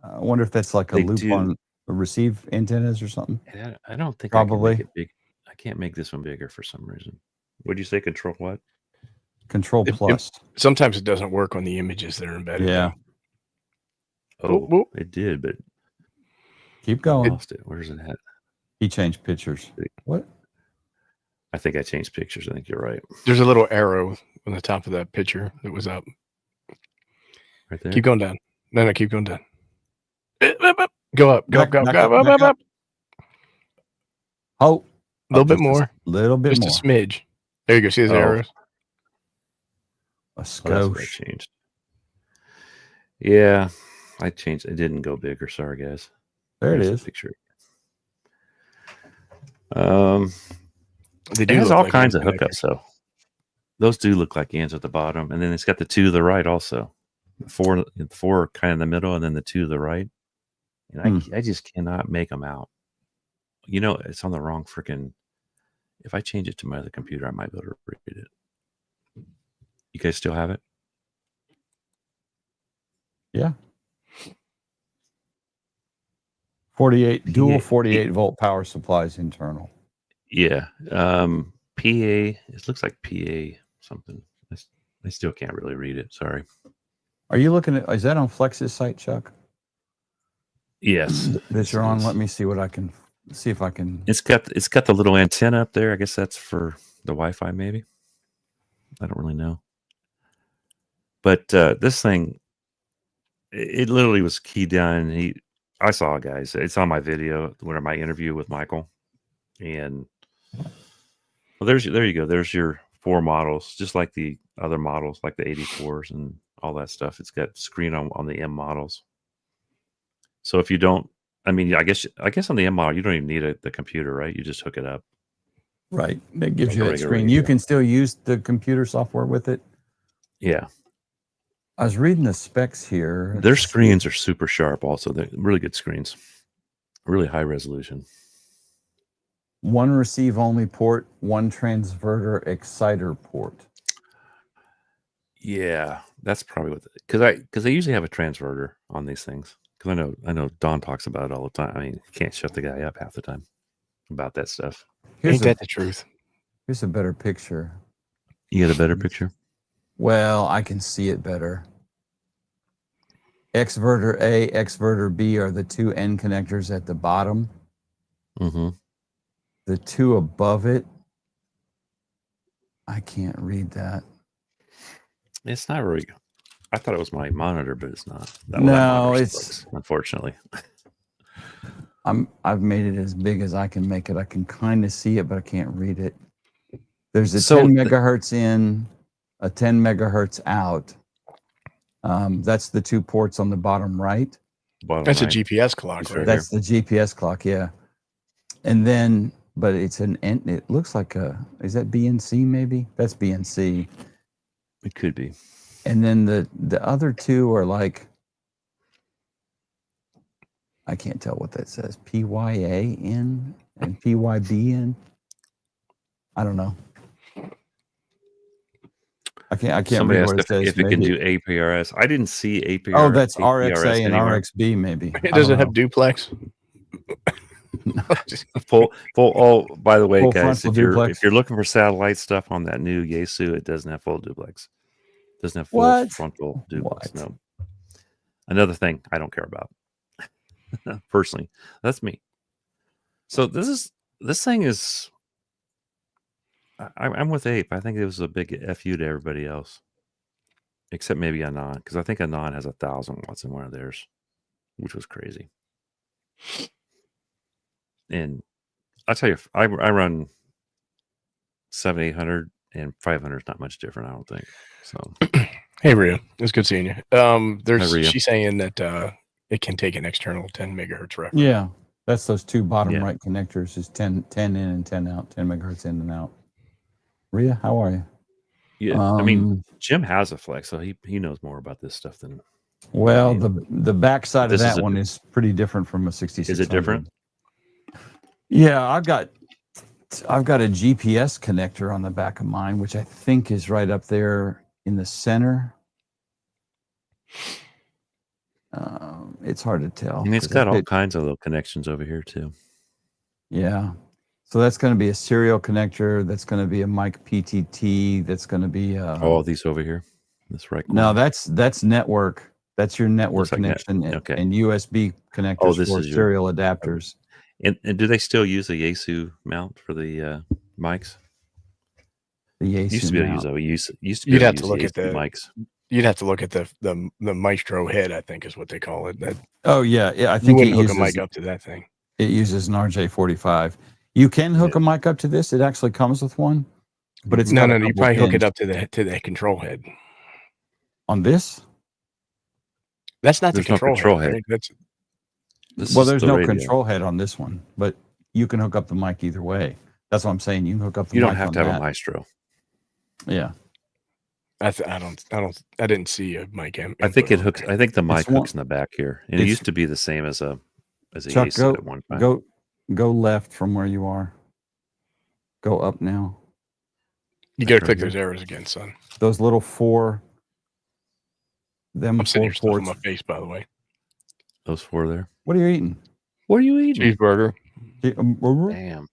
I wonder if that's like a They loop do. on receive antennas or something. and I don't think Probably. I can make it big. I can't make this one bigger for some reason. Would you say control what? Control plus. Sometimes it doesn't work on the images that are embedded. Yeah. Oh, Whoop, whoop. it did, but Keep I going. lost it. Where's it at? He changed pictures. What? I think I changed pictures. I think you're right. There's a little arrow on the top of that picture that was up. Right there. Keep going down. No, keep going down. Go up. Go up. Go up. Back Go up, up. back Up. Up. Oh, A little bit just more. A little bit Just more. a smidge. There you go. See his Oh. arrows? A Oh, that's what I skosh. changed. Yeah, I changed. It didn't go bigger. Sorry, guys. There it There's the is. picture. They It do has look all like kinds of end hookups, though. Those do look like ends at the bottom, and then it's got the 2 to the right also. 4 kind of in the middle, and then the 2 to the right. And I just cannot make them out. You know, it's on the wrong freaking. If I change it to my other computer, I might be able to read it. You guys still have it? Yeah. 48 dual Yeah. 48 volt power supplies internal. Yeah. PA. It looks like PA something. I still can't really read it. Sorry. Are you looking at, is that on Flex's site, Chuck? Yes. That you're it on? is. Let me see what I can see if I can. It's got the little antenna up there. I guess that's for the Wi-Fi, maybe. I don't really know. But this thing, it literally was keyed down. And I saw it, guys. It's on my video, one of my interview with Michael. And well, there you go. There's your 4 models, just like the other models, like the 84s and all that stuff. It's got screen on the M models. So if you don't, I mean, I guess on the M model, you don't even need the computer, right? You just hook it up. Right. That gives Like you a that regular screen. radio. You can still use the computer software with it. Yeah. I was reading the specs here. Their screens are super sharp also. They're really good screens. Really high resolution. one receive only port, one transverter exciter port. Yeah, that's probably what because they usually have a transverter on these things. Because I know Don talks about it all the time. I mean, you can't shut the guy up half the time about that stuff. Ain't that the truth? Here's a better picture. You get a better picture? Well, I can see it better. Xverter A, Xverter B are the two end connectors at the bottom. Mm-hmm. The two above it, I can't read that. It's not really. I thought it was my monitor, but it's not. No, it's clicks, unfortunately. I've made it as big as I can make it. I can kind of see it, but I can't read it. There's a 10 megahertz in, a 10 megahertz out. That's the two ports on the bottom right. That's a GPS clock, right? That's the GPS clock, yeah. And then, but it's it looks like is that BNC maybe? That's BNC. It could be. And then the other two are like, I can't tell what that says. PYAN and PYBN. I don't know. I can't Somebody read what asked it says. if it can do APRS. I didn't see APRS. Oh, that's RXA and anywhere. RXB maybe. Does it have duplex? full. Oh, by the way, Full guys, if duplex. you're looking for satellite stuff on that new Yaesu, it doesn't have full duplex. It doesn't have full frontal duplex. What? No. Another thing I don't care about. Personally, that's me. So this thing is. I'm with Ape. I think it was a big FU to everybody else, except maybe Anon, because I think Anon has 1,000 watts in one of theirs, which was crazy. And I'll tell you, I run 7,800 and 500 is not much different, I don't think. So, hey, Rhea, it's good seeing you. Rhea. She's saying that it can take an external 10 megahertz reference. Yeah, that's those two bottom right connectors. Is 10 in and 10 out, 10 megahertz in and out. Rhea, how are you? Yeah, I mean, Jim has a flex, so he knows more about this stuff than. Well, the backside of that one is pretty different from a 6600. Is it different? Yeah, I've got a GPS connector on the back of mine, which I think is right up there in the center. It's hard to tell. And it's got all kinds of little connections over here too. Yeah. So that's going to be a serial connector. That's going to be a mic PTT. That's going to be all these over here. This right corner. No, that's network. That's your network connection and USB connectors for serial adapters. And do they still use a Yaesu mount for the mics? The Yaesu used to be mount. able to use. Used to be You'd able have to to look use at the mics. You'd have to look at the Maestro head, I think is what they call it. That oh yeah, I think you wouldn't hook a mic up to that thing. It uses an RJ45. You can hook a mic up to this. It actually comes with one, but it's no. You probably hook it up to the control head. On this? That's not the control head. Right? There's no control head on this one, but you can hook up the mic either way. That's what I'm saying. You can hook up the mic. You don't have to have a Maestro. Yeah. I didn't see a mic. I think it hooks. I think the mic hooks in the back here. And it used to be the same as a Chuck, Yaesu at one time. Go left from where you are. Go up now. You got to click those arrows again, son. Those little four. I'm sitting here stuffing my face, by the way. Those four there. What are you eating? What are you eating? Cheeseburger. Damn.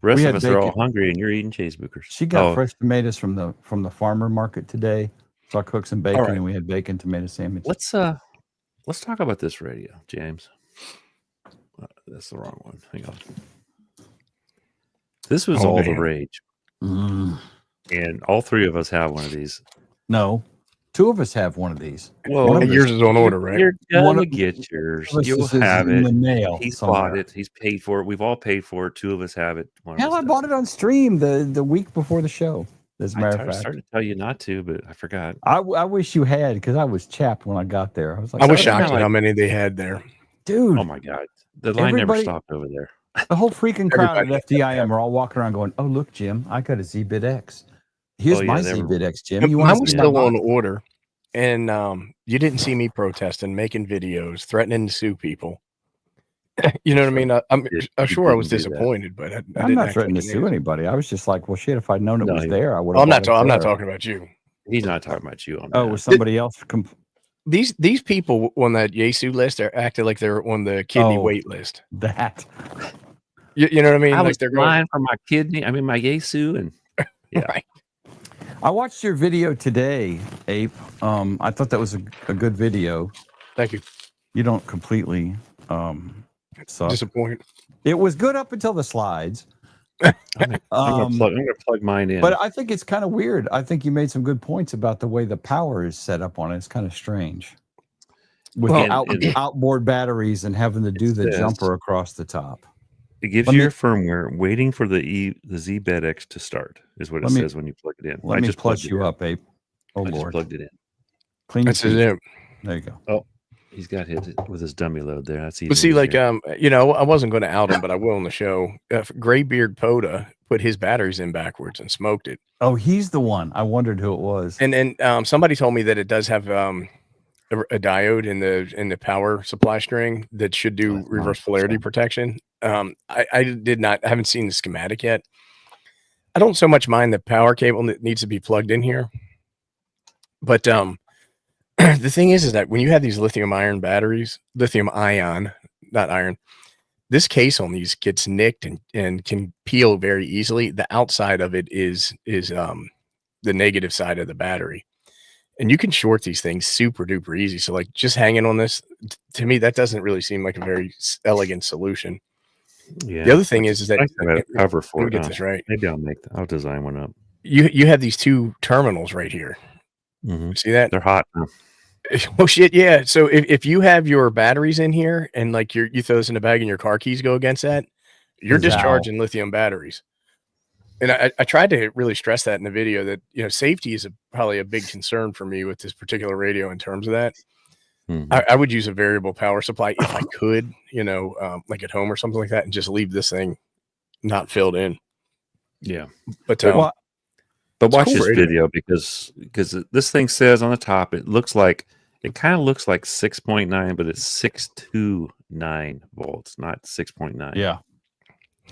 The rest of us are all hungry, and you're eating cheeseburgers. She got fresh tomatoes from the farmer market today, so I cooked some bacon, and we had bacon tomato sandwich. Let's talk about this radio, James. That's the wrong one. Hang on. This was all the rage, and all three of us have one of these. No, two of us have one of these. Well, yours is on order, right? You're gonna get yours. You'll have it in the mail. He's bought it. He's paid for it. We've all paid for it. Two of us have it. Hell, I bought it on stream the week before the show. As a matter of fact, I started to tell you not to, but I forgot. I wish you had, because I was chapped when I got there. I was like, I was shocked at how many they had there, dude. Oh my god, the line never stopped over there. The whole freaking crowd at FDIM are all walking around going, "Oh look, Jim, I got a zBitx. Here's my zBitx, Jim. You want?" Mine was still on order, and you didn't see me protesting, making videos, threatening to sue people. You know what I mean? I'm He sure I was didn't do that. disappointed, but I I'm didn't not act threatening like to an sue idiot. anybody. I was just like, well, shit, if I'd known it No, was he- there, I would Oh, have. I'm not talking about you. He's not talking about you on Oh, that. was somebody else? These people on that Yaesu list are acting like they're on the kidney wait list. That. You know what I mean? I Like was they're lying for my kidney. I mean, my Yaesu, and yeah. Right. I watched your video today, Ape. I thought that was a good video. Thank you. You don't completely suck. Disappointed. It was good up until the slides. I'm gonna plug mine in. But I think it's kind of weird. I think you made some good points about the way the power is set up on it. It's kind of strange. With outboard batteries and having to do the jumper across the top. It gives you your firmware waiting for the zBitx to start, is what it says when you plug it in. Let me plus you up, Ape. Oh, I Lord. just plugged it in. Clean That's it. There you go. Oh, he's got his with his dummy load there. That's easy. But see, like, you know, I wasn't going to out him, but I will on the show. Graybeard Poda put his batteries in backwards and smoked it. Oh, he's the one. I wondered who it was. And then somebody told me that it does have a diode in the power supply string that should do reverse polarity protection. I haven't seen the schematic yet. I don't so much mind the power cable that needs to be plugged in here, but the thing is that when you have these lithium ion batteries, lithium ion, not iron, this case on these gets nicked and can peel very easily. The outside of it is the negative side of the battery. And you can short these things super duper easy. So like just hanging on this, to me, that doesn't really seem like a very elegant solution. Yeah. The other thing is that I have a cover for let me get this right. Maybe I'll design one up. You have these two terminals right here. Mm-hmm. See that? They're hot now. Oh shit, yeah. So if you have your batteries in here and like you throw this in the bag and your car keys go against that, you're discharging lithium batteries. And I tried to really stress that in the video that, you know, safety is probably a big concern for me with this particular radio in terms of that. Mm-hmm. I would use a variable power supply if I could, you know, like at home or something like that, and just leave this thing not filled in. Yeah. But watch this video because this thing says on the top, it kind of looks like 6.9, but it's 629 volts, not 6.9. Yeah.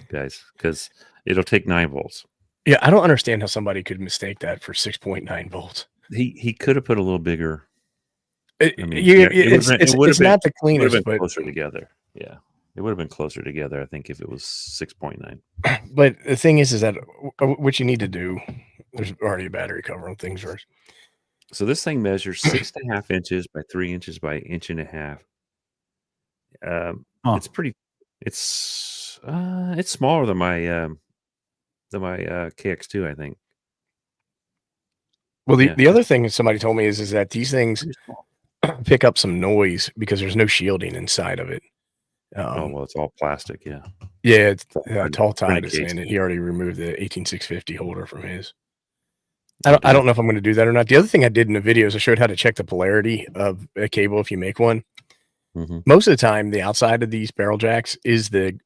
Guys, because it'll take 9 volts. Yeah, I don't understand how somebody could mistake that for 6.9 volts. He could have put a little bigger. It's not the cleanest, but closer together. Yeah, it would have been closer together, I think, if it was 6.9. But the thing is that what you need to do, there's already a battery cover on things first. So this thing measures 6.5 inches by 3 inches by 1.5 inches. It's pretty. It's smaller than my KX2, I think. Well, the other thing somebody told me is that these things pick up some noise because there's no shielding inside of it. Well, it's all plastic. Yeah. Yeah. It's Tall Tide is saying that he already removed the 18650 holder from his. I don't know if I'm going to do that or not. The other thing I did in the video is I showed how to check the polarity of a cable if you make one. Mm-hmm. Most of the time, the outside of these barrel jacks is the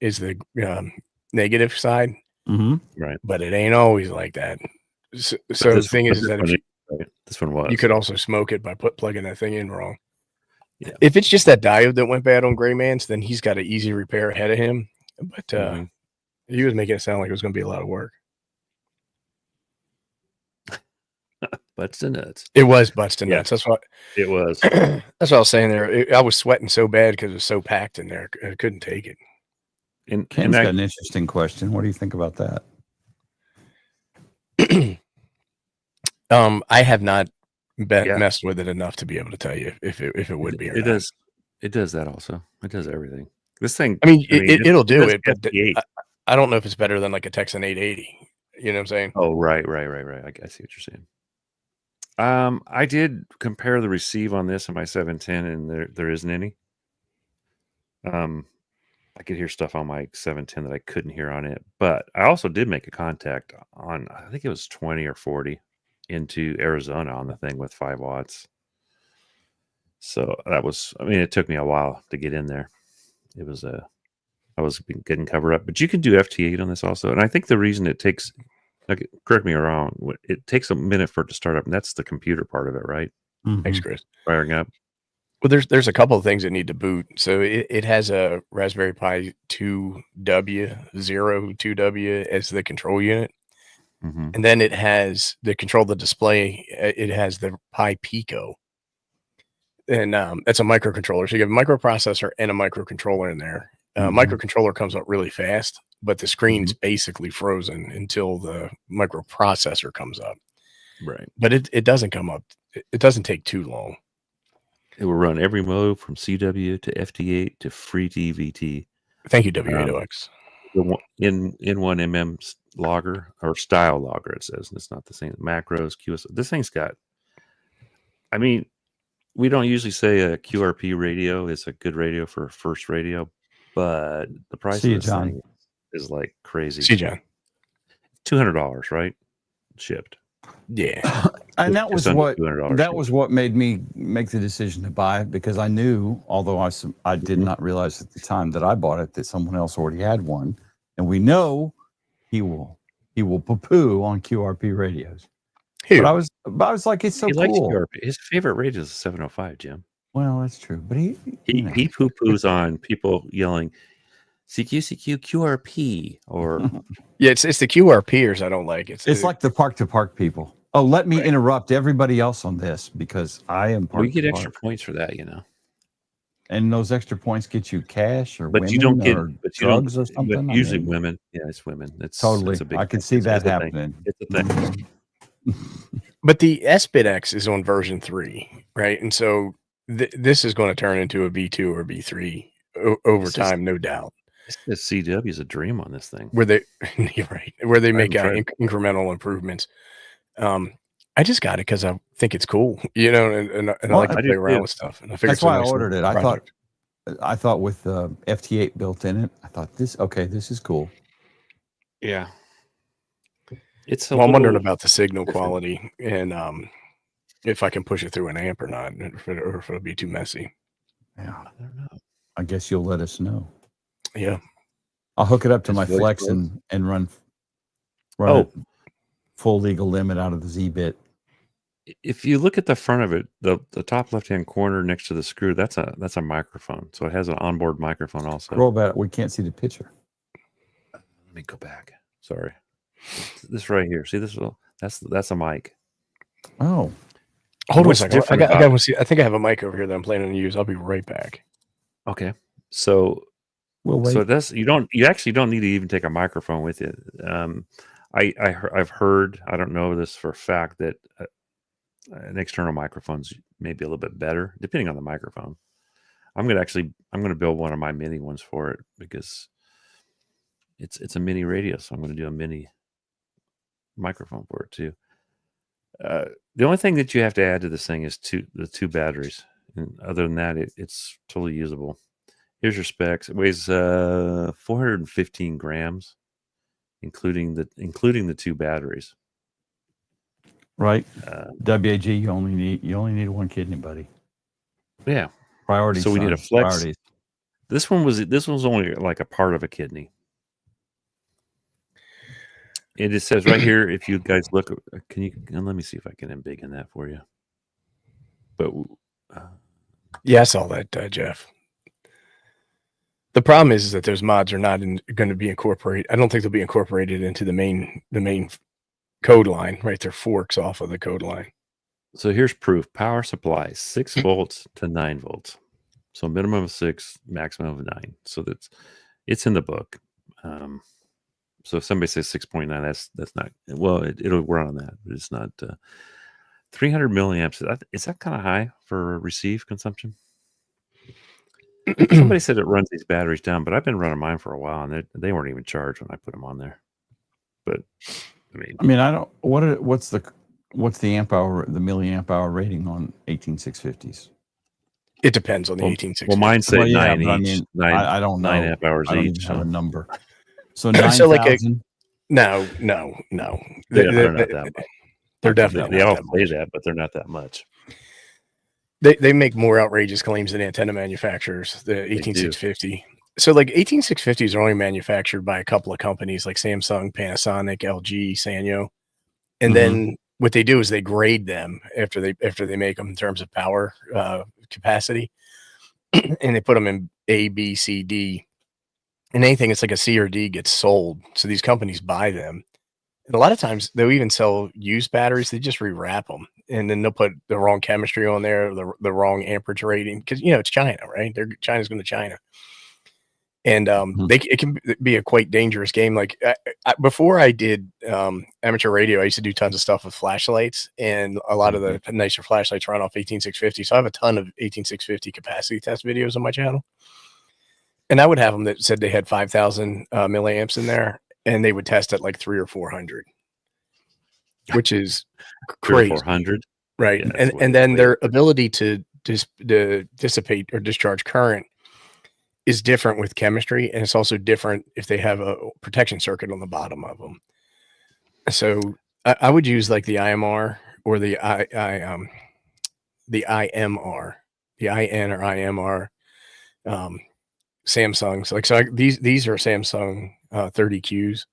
negative side, right? But it ain't always like that. So the thing is that this one was. You could also smoke it by plugging that thing in wrong. Yeah. If it's just that diode that went bad on Gray Man's, then he's got an easy repair ahead of him. But he was making it sound like it was going to be a lot of work. Butts to nuts. It was butts to nuts. That's what it was. That's what I was saying there. I was sweating so bad because it was so packed in there. I couldn't take it. And Ken's got an interesting question. What do you think about that? I have not messed with it enough to be able to tell you if it would be. It does. It does that also. It does everything. This thing. I mean, it'll do it, but I don't know if it's better than like a Texan 880. You know what I'm saying? Oh, right. I see what you're saying. I did compare the receive on this and my 710, and there isn't any. I could hear stuff on my 710 that I couldn't hear on it, but I also did make a contact on, I think it was 20 or 40 into Arizona on the thing with 5 watts. So that was, I mean, it took me a while to get in there. It was I was getting covered up, but you can do FT8 on this also. And I think the reason it takes, like, correct me if I'm wrong, it takes a minute for it to start up, and that's the computer part of it, right? Mm-hmm. Thanks, Chris. Firing up. Well, there's a couple of things that need to boot. So it has a Raspberry Pi 2W as the control unit. Mm-hmm. And then it has the control the display. It has the Pi Pico. And that's a microcontroller. So you have a microprocessor and a microcontroller in there. Microcontroller comes up really fast, but the screen's basically frozen until the microprocessor comes up. Right. But it doesn't come up. It doesn't take too long. It will run every mode from CW to FT8 to free TVT. Thank you, W8OX. In 1mm logger or style logger, it says. It's not the same. Macros, QS. This thing's got, I mean, we don't usually say a QRP radio is a good radio for a first radio, but the price of this thing is like crazy. See, John. $200, right? Shipped. Yeah. And that was what made me make the decision to buy it, because I knew, although I did not realize at the time that I bought it, that someone else already had one, and we know he will poo-poo on QRP radios. But I was like, it's so cool. Likes QRP. His favorite radio is 705, Jim. Well, that's true, but he poo-poos on people yelling CQ QRP or yeah, it's the QRPers I don't like. It's like the park to park people. Oh, let me interrupt everybody else on this because I am park. We get extra points for that, you know. And those extra points get you cash or but women you don't get drugs or something. But usually women. Yeah, it's women. It's totally. It's a big I can see that happening. It's a thing. But the zBitx is on version 3, right? And so this is going to turn into a B2 or B3 over time, no doubt. This CW is a dream on this thing. Where they, you're right, where they make incremental improvements. I just got it because I think it's cool, you know, and I like to play around with stuff. And I figured that's why I ordered it. I thought with FT8 built in it, I thought this is cool. Yeah. I'm wondering about the signal quality and if I can push it through an amp or not, or if it'll be too messy. Yeah, I don't know. I guess you'll let us know. Yeah, I'll hook it up to my Flex and run it full legal limit out of the zBit. If you look at the front of it, the top left-hand corner next to the screw, that's a microphone. So it has an onboard microphone also. Scroll back. We can't see the picture. Let me go back. Sorry. This right here. See this? That's a mic. Oh. Hold on a second. I got to see. I think I have a mic over here that I'm planning to use. I'll be right back. Okay. So we'll wait. So you actually don't need to even take a microphone with you. I've heard, I don't know this for a fact, that an external microphone's maybe a little bit better depending on the microphone. I'm going to build one of my mini ones for it because it's a mini radio, so I'm going to do a mini microphone for it too. The only thing that you have to add to this thing is the two batteries, and other than that, it's totally usable. Here's your specs. It weighs 415 grams, including the two batteries. Right. WAG, you only need one kidney, buddy. Yeah. Priorities. So we need a flex. Priorities. This one was only like a part of a kidney. It just says right here, if you guys look, let me see if I can embiggen that for you. But yeah, I saw that, Jeff. The problem is that those mods are not going to be incorporated. I don't think they'll be incorporated into the main code line, right? They're forks off of the code line. So here's proof. Power supply, 6 volts to 9 volts. So minimum of 6, maximum of 9. So it's in the book. So if somebody says 6.9, that's not, well, it'll run on that, but it's not 300 milliamps. Is that kind of high for receive consumption? Somebody said it runs these batteries down, but I've been running mine for a while, and they weren't even charged when I put them on there. But I mean, I don't. What's the amp hour, the milliamp hour rating on 18650s? It depends on the 18650s. Well, mine say 9 each. I mean, I don't know. 9 amp hours I don't each. Have a number. So 9,000. So like no. They're not that much. They're definitely. They all play that, but they're not that much. They make more outrageous claims than antenna manufacturers, the 18650. So like 18650s are only manufactured by a couple of companies like Samsung, Panasonic, LG, Sanyo. And then what they do is they grade them after they make them in terms of power capacity, and they put them in A, B, C, D, and anything that's like a C or D gets sold. So these companies buy them, and a lot of times they'll even sell used batteries. They just rewrap them, and then they'll put the wrong chemistry on there, the wrong amperage rating, because it's China, right? China's going to China. And it can be a quite dangerous game. Like before I did amateur radio, I used to do tons of stuff with flashlights, and a lot of the nicer flashlights run off 18650. So I have a ton of 18650 capacity test videos on my channel. And I would have them that said they had 5,000 milliamps in there, and they would test at like 300 or 400, which is crazy. 400, right? Yeah, and then their ability to dissipate or discharge current is different with chemistry, and it's also different if they have a protection circuit on the bottom of them. So I would use like the IMR or the IMR, the IN or IMR Samsungs. Like, so these are Samsung 30Qs,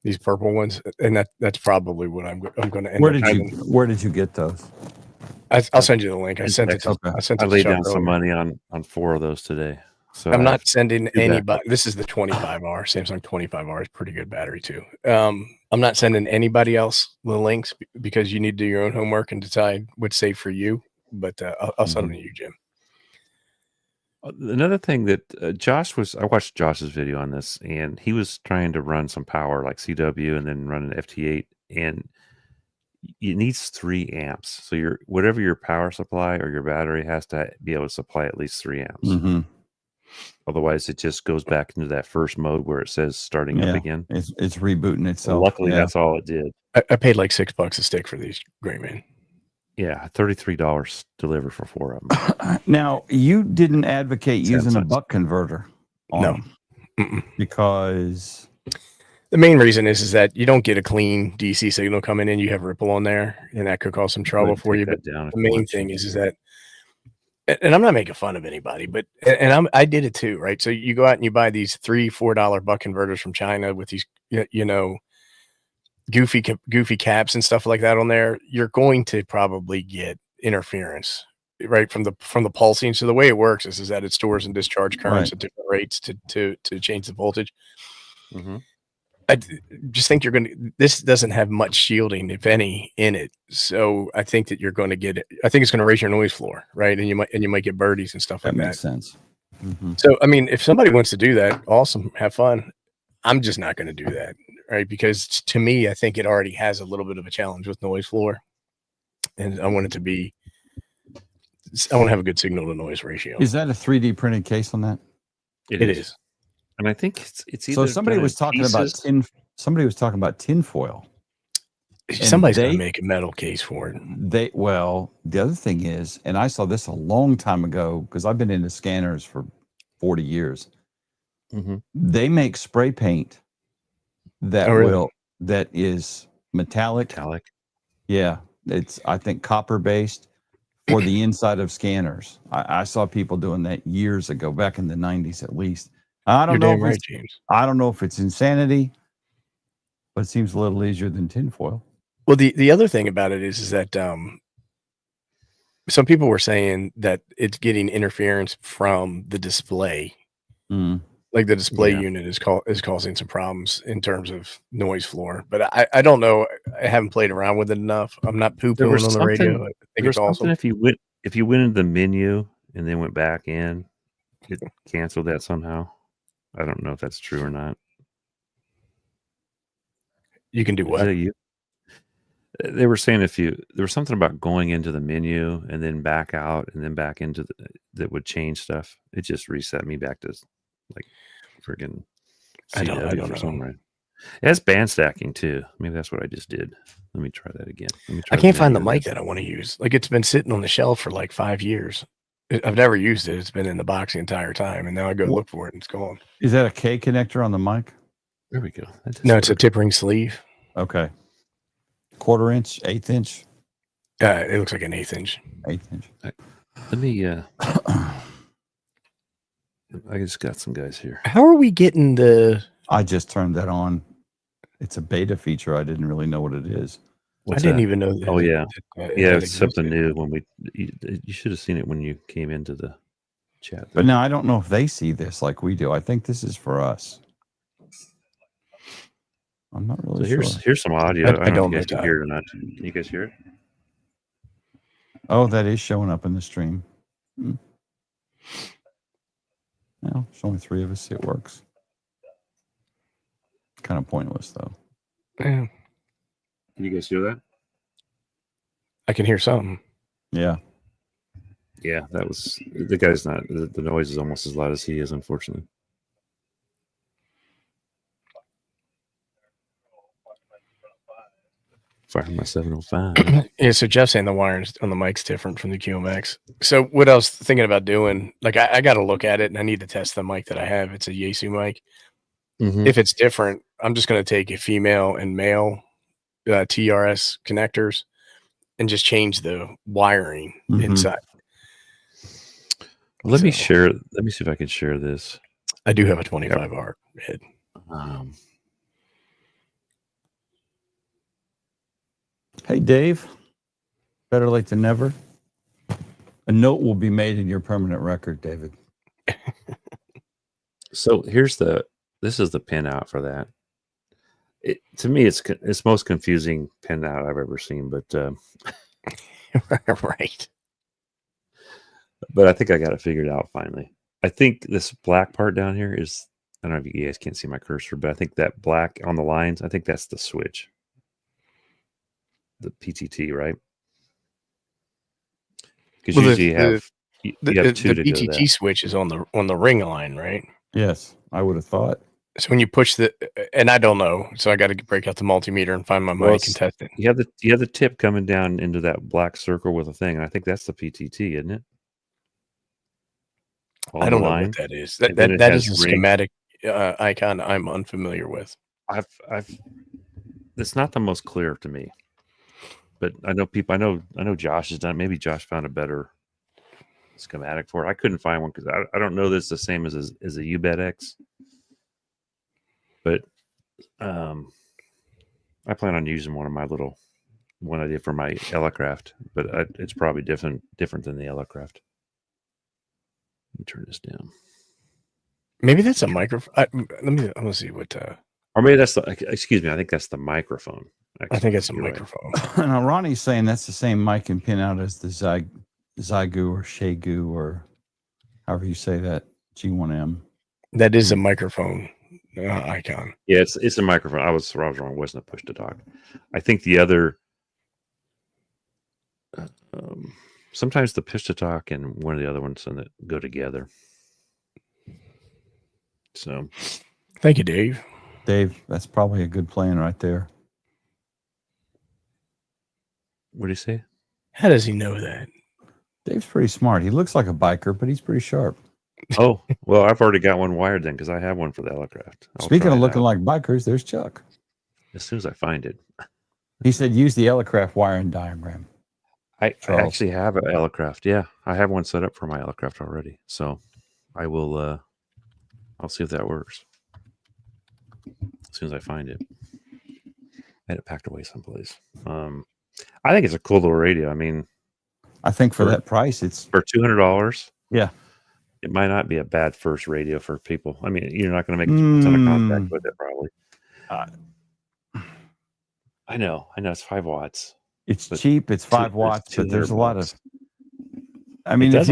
these purple ones, and that's probably what I'm going to end up. Where did you get those? I'll send you the link. I sent it. I laid down some money on 4 of those today. So I'm not sending anybody. This is the 25R. Samsung 25R is pretty good battery too. I'm not sending anybody else the links because you need to do your own homework and decide what's safe for you. But I'll send them to you, Jim. Another thing that I watched Josh's video on this, and he was trying to run some power like CW and then run an FT8, and it needs 3 amps. So whatever your power supply or your battery has to be able to supply at least 3 amps. Mm-hmm. Otherwise, it just goes back into that first mode where it says starting up again. It's rebooting itself. Well, luckily, that's all it did. I paid like $6 a stick for these, great man. Yeah, $33 delivered for 4 of them. Now, you didn't advocate using a buck converter on them because the main reason is that you don't get a clean DC signal coming in. You have ripple on there, and that could cause some trouble for you. But the main thing is that, and I'm not making fun of anybody, but I did it too, right? So you go out and you buy these $3-4 buck converters from China with these, goofy caps and stuff like that on there. You're going to probably get interference, right, from the pulsing. So the way it works is that it stores and discharge currents at different rates to change the voltage. Mm-hmm. I just think this doesn't have much shielding, if any, in it. So I think that you're going to get it. I think it's going to raise your noise floor, right? And you might get birdies and stuff like that. That makes sense. Mm-hmm. So, I mean, if somebody wants to do that, awesome, have fun. I'm just not going to do that, right? Because to me, I think it already has a little bit of a challenge with noise floor. And I want to have a good signal to noise ratio. Is that a 3D printed case on that? It is. And I think it's either. So somebody was talking about tinfoil. Somebody's going to make a metal case for it. The other thing is, and I saw this a long time ago because I've been into scanners for 40 years. Mm-hmm. They make spray paint that is metallic. Yeah, it's, I think, copper based for the inside of scanners. I saw people doing that years ago, back in the 90s at least. I don't know if it's insanity, but it seems a little easier than tinfoil. Well, the other thing about it is that some people were saying that it's getting interference from the display. Mm. Like the display unit is causing some problems in terms of noise floor. But I don't know. I haven't played around with it enough. I'm not poo-pooing on the radio. I think it's awesome. If you went into the menu and then went back in, it canceled that somehow. I don't know if that's true or not. You can do what? They were saying there was something about going into the menu and then back out and then back into that would change stuff. It just reset me back to like friggin' I don't know. Right. It has band stacking too. Maybe that's what I just did. Let me try that again. I can't find the mic that I want to use. Like, it's been sitting on the shelf for like 5 years. I've never used it. It's been in the box the entire time, and now I go look for it and it's gone. Is that a K connector on the mic? There we go. No, it's a tip ring sleeve. Okay. 1/4 inch, 1/8 inch. It looks like an 1/8 inch. 1/8 inch. Let me. I just got some guys here. How are we getting the? I just turned that on. It's a beta feature. I didn't really know what it is. I didn't even know that. Oh yeah, that it's something existed. new. When you should have seen it when you came into the chat. But now I don't know if they see this like we do. I think this is for us. I'm not really sure. Here's some audio. I don't know if you guys can hear it or not. Can you guys hear it? Oh, that is showing up in the stream. Well, there's only 3 of us. It works. Kind of pointless, though. Yeah. Can you guys hear that? I can hear something. Yeah. Yeah, that was the guy's not. The noise is almost as loud as he is, unfortunately. Fire my 705. Yeah, so Jeff's saying the wiring on the mic's different from the QMX. So what I was thinking about doing, like I got to look at it and I need to test the mic that I have. It's a Yaesu mic. Mm-hmm. If it's different, I'm just going to take a female and male TRS connectors and just change the wiring inside. Let me share. Let me see if I can share this. I do have a 25R head. Hey, Dave. Better late than never. A note will be made in your permanent record, David. So this is the pin out for that. To me, it's most confusing pin out I've ever seen, but right. But I think I got it figured out finally. I think this black part down here is, I don't know if you guys can't see my cursor, but I think that black on the lines, I think that's the switch. The PTT, right? Because usually you have two the to go PTT switch is on the ring line, right? Yes, I would have thought. So when you push and I don't know, so I got to break out the multimeter and find my mic and test it. You have the tip coming down into that black circle with a thing, and I think that's the PTT, isn't it? I don't know what that is. That is a schematic icon I'm unfamiliar with. It's not the most clear to me, but I know people. I know Josh has done. Maybe Josh found a better schematic for it. I couldn't find one because I don't know this the same as a zBitx, but I plan on using one I did for my Elecraft, but it's probably different than the Elecraft. Let me turn this down. Maybe that's a microphone. I'm gonna see what. Or maybe that's excuse me. I think that's the microphone. Actually, I think it's a microphone. Right. Now Ronnie's saying that's the same mic and pin out as the Zygu or Shagu or however you say that G1M. That is a microphone icon. Yeah, it's a microphone. I was wrong. It wasn't a push to talk. I think the other. Sometimes the push to talk and one of the other ones that go together. So, thank you, Dave. Dave, that's probably a good plan right there. What do you say? How does he know that? Dave's pretty smart. He looks like a biker, but he's pretty sharp. Oh, well, I've already got one wired then because I have one for the Elecraft. Speaking of looking like bikers, there's Chuck. As soon as I find it. He said use the Elecraft wiring diagram. I actually have an Elecraft. Yeah, I have one set up for my Elecraft already. So I will, I'll see if that works. As soon as I find it. I had it packed away someplace. I think it's a cool little radio. I mean, I think for that price, it's for $200. Yeah. It might not be a bad first radio for people. I mean, you're not going to make a ton of contact with it, probably. I know. It's 5 watts. It's cheap. It's 5 watts, but there's a lot of. I mean, if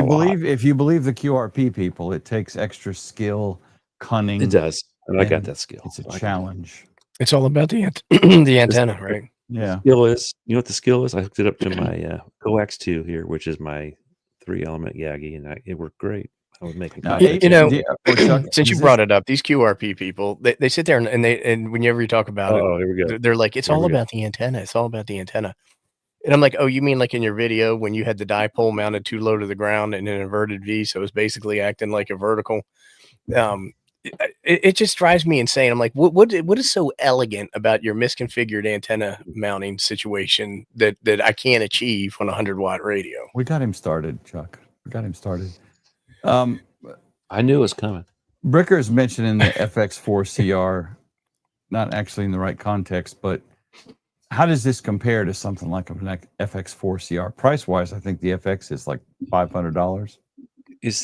you believe the QRP people, it takes extra skill, cunning. It does, and I got that skill. It's a challenge. It's all about the antenna, right? Yeah. Skill is. You know what the skill is? I hooked it up to my Coax2 here, which is my 3-element Yagi, and it worked great. I was making. Since you brought it up, these QRP people, they sit there and whenever you talk about it, here we go. They're like, it's all about the antenna. It's all about the antenna. And I'm like, oh, you mean like in your video when you had the dipole mounted too low to the ground and an inverted V, so it's basically acting like a vertical. It just drives me insane. I'm like, what is so elegant about your misconfigured antenna mounting situation that I can't achieve on a 100-watt radio? We got him started, Chuck. We got him started. I knew it was coming. Bricker's mentioning the FX4CR, not actually in the right context, but How does this compare to something like an FX4CR? Price wise, I think the FX is like $500. Is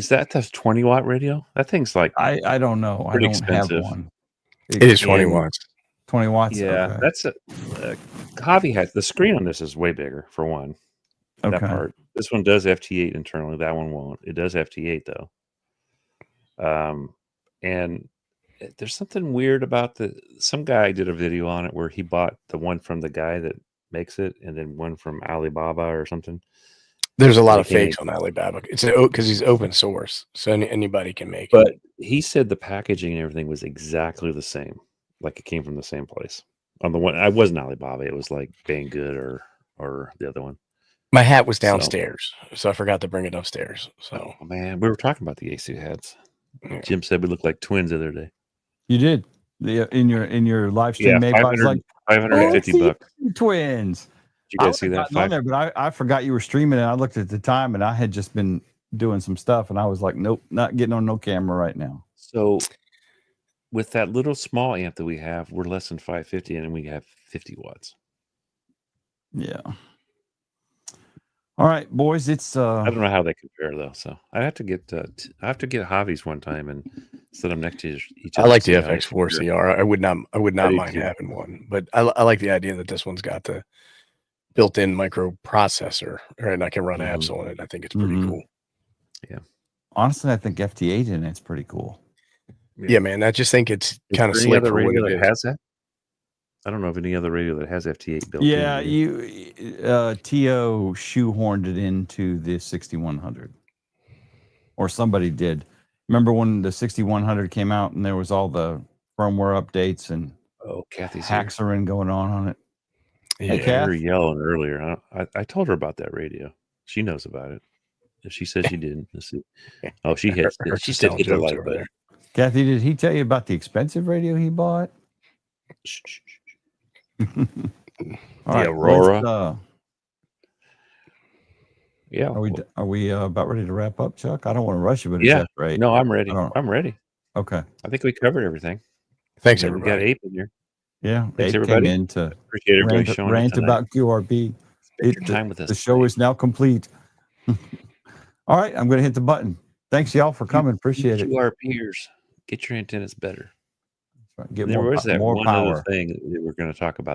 that the 20-watt radio? That thing's like I don't know. I pretty don't have expensive. one. It is 20 And- watts. 20 watts. Yeah, Okay. that's Javi has the screen on this is way bigger for one. That Okay. part. This one does FT8 internally. That one won't. It does FT8 though. And there's something weird about some guy did a video on it where he bought the one from the guy that makes it and then one from Alibaba or something. There's a lot of They can't fakes on Alibaba. It's because he's open source, so anybody can make it. But he said the packaging and everything was exactly the same, like it came from the same place. On the one, I wasn't Alibaba. It was like Banggood or the other one. My hat was downstairs, so I forgot to bring it upstairs. So, oh man, we were talking about the Yaesu hats. Yeah. Jim said we looked like twins the other day. You did in your live stream. Yeah, maybe I was like $550. twins. Did you guys see that? On there, but I forgot you were streaming, and I looked at the time, and I had just been doing some stuff, and I was like, nope, not getting on no camera right now. So, with that little small amp that we have, we're less than 550, and we have 50 watts. Yeah. All right, boys. It's I don't know how they compare though. So I have to get Javi's one time and set them next to each I other. like the FX4CR. I would not do mind too. having one, but I like the idea that this one's got the built-in microprocessor, and I can run apps on it. I think it's pretty cool. Yeah. Honestly, I think FT8 in it's pretty cool. Yeah, man. I just think it's kind of Any slick other for what radio it that is. has that? I don't know of any other radio that has FT8 built Yeah, in. TO shoehorned it into the 6100, or somebody did. Remember when the 6100 came out and there was all the firmware updates and Kathy's hackering going on it? Hey, Yeah. Kath? her yelling earlier. I told her about that radio. She knows about it. If she said she didn't, let's see. Oh, she hit. Her She just said telling hit the jokes like over button. there. Kathy, did he tell you about the expensive radio he bought? Shh, shh, shh. All The right, Aurora. let's, Yeah. Are we about ready to wrap up, Chuck? I don't want to rush you, but Yeah. it's right. No, I'm ready. I don't- I'm ready. Okay. I think we covered everything. Thanks, And then we got everybody. Ape in here. Yeah. Thanks, Abe everybody. came in to Appreciate everybody showing up rant tonight. about QRP. Spend your time with us. The show is now complete. All right, I'm going to hit the button. Thanks, y'all, for coming. Appreciate it. You are peers. Get your antennas better. Get There was that more one power. other thing that we were going to talk about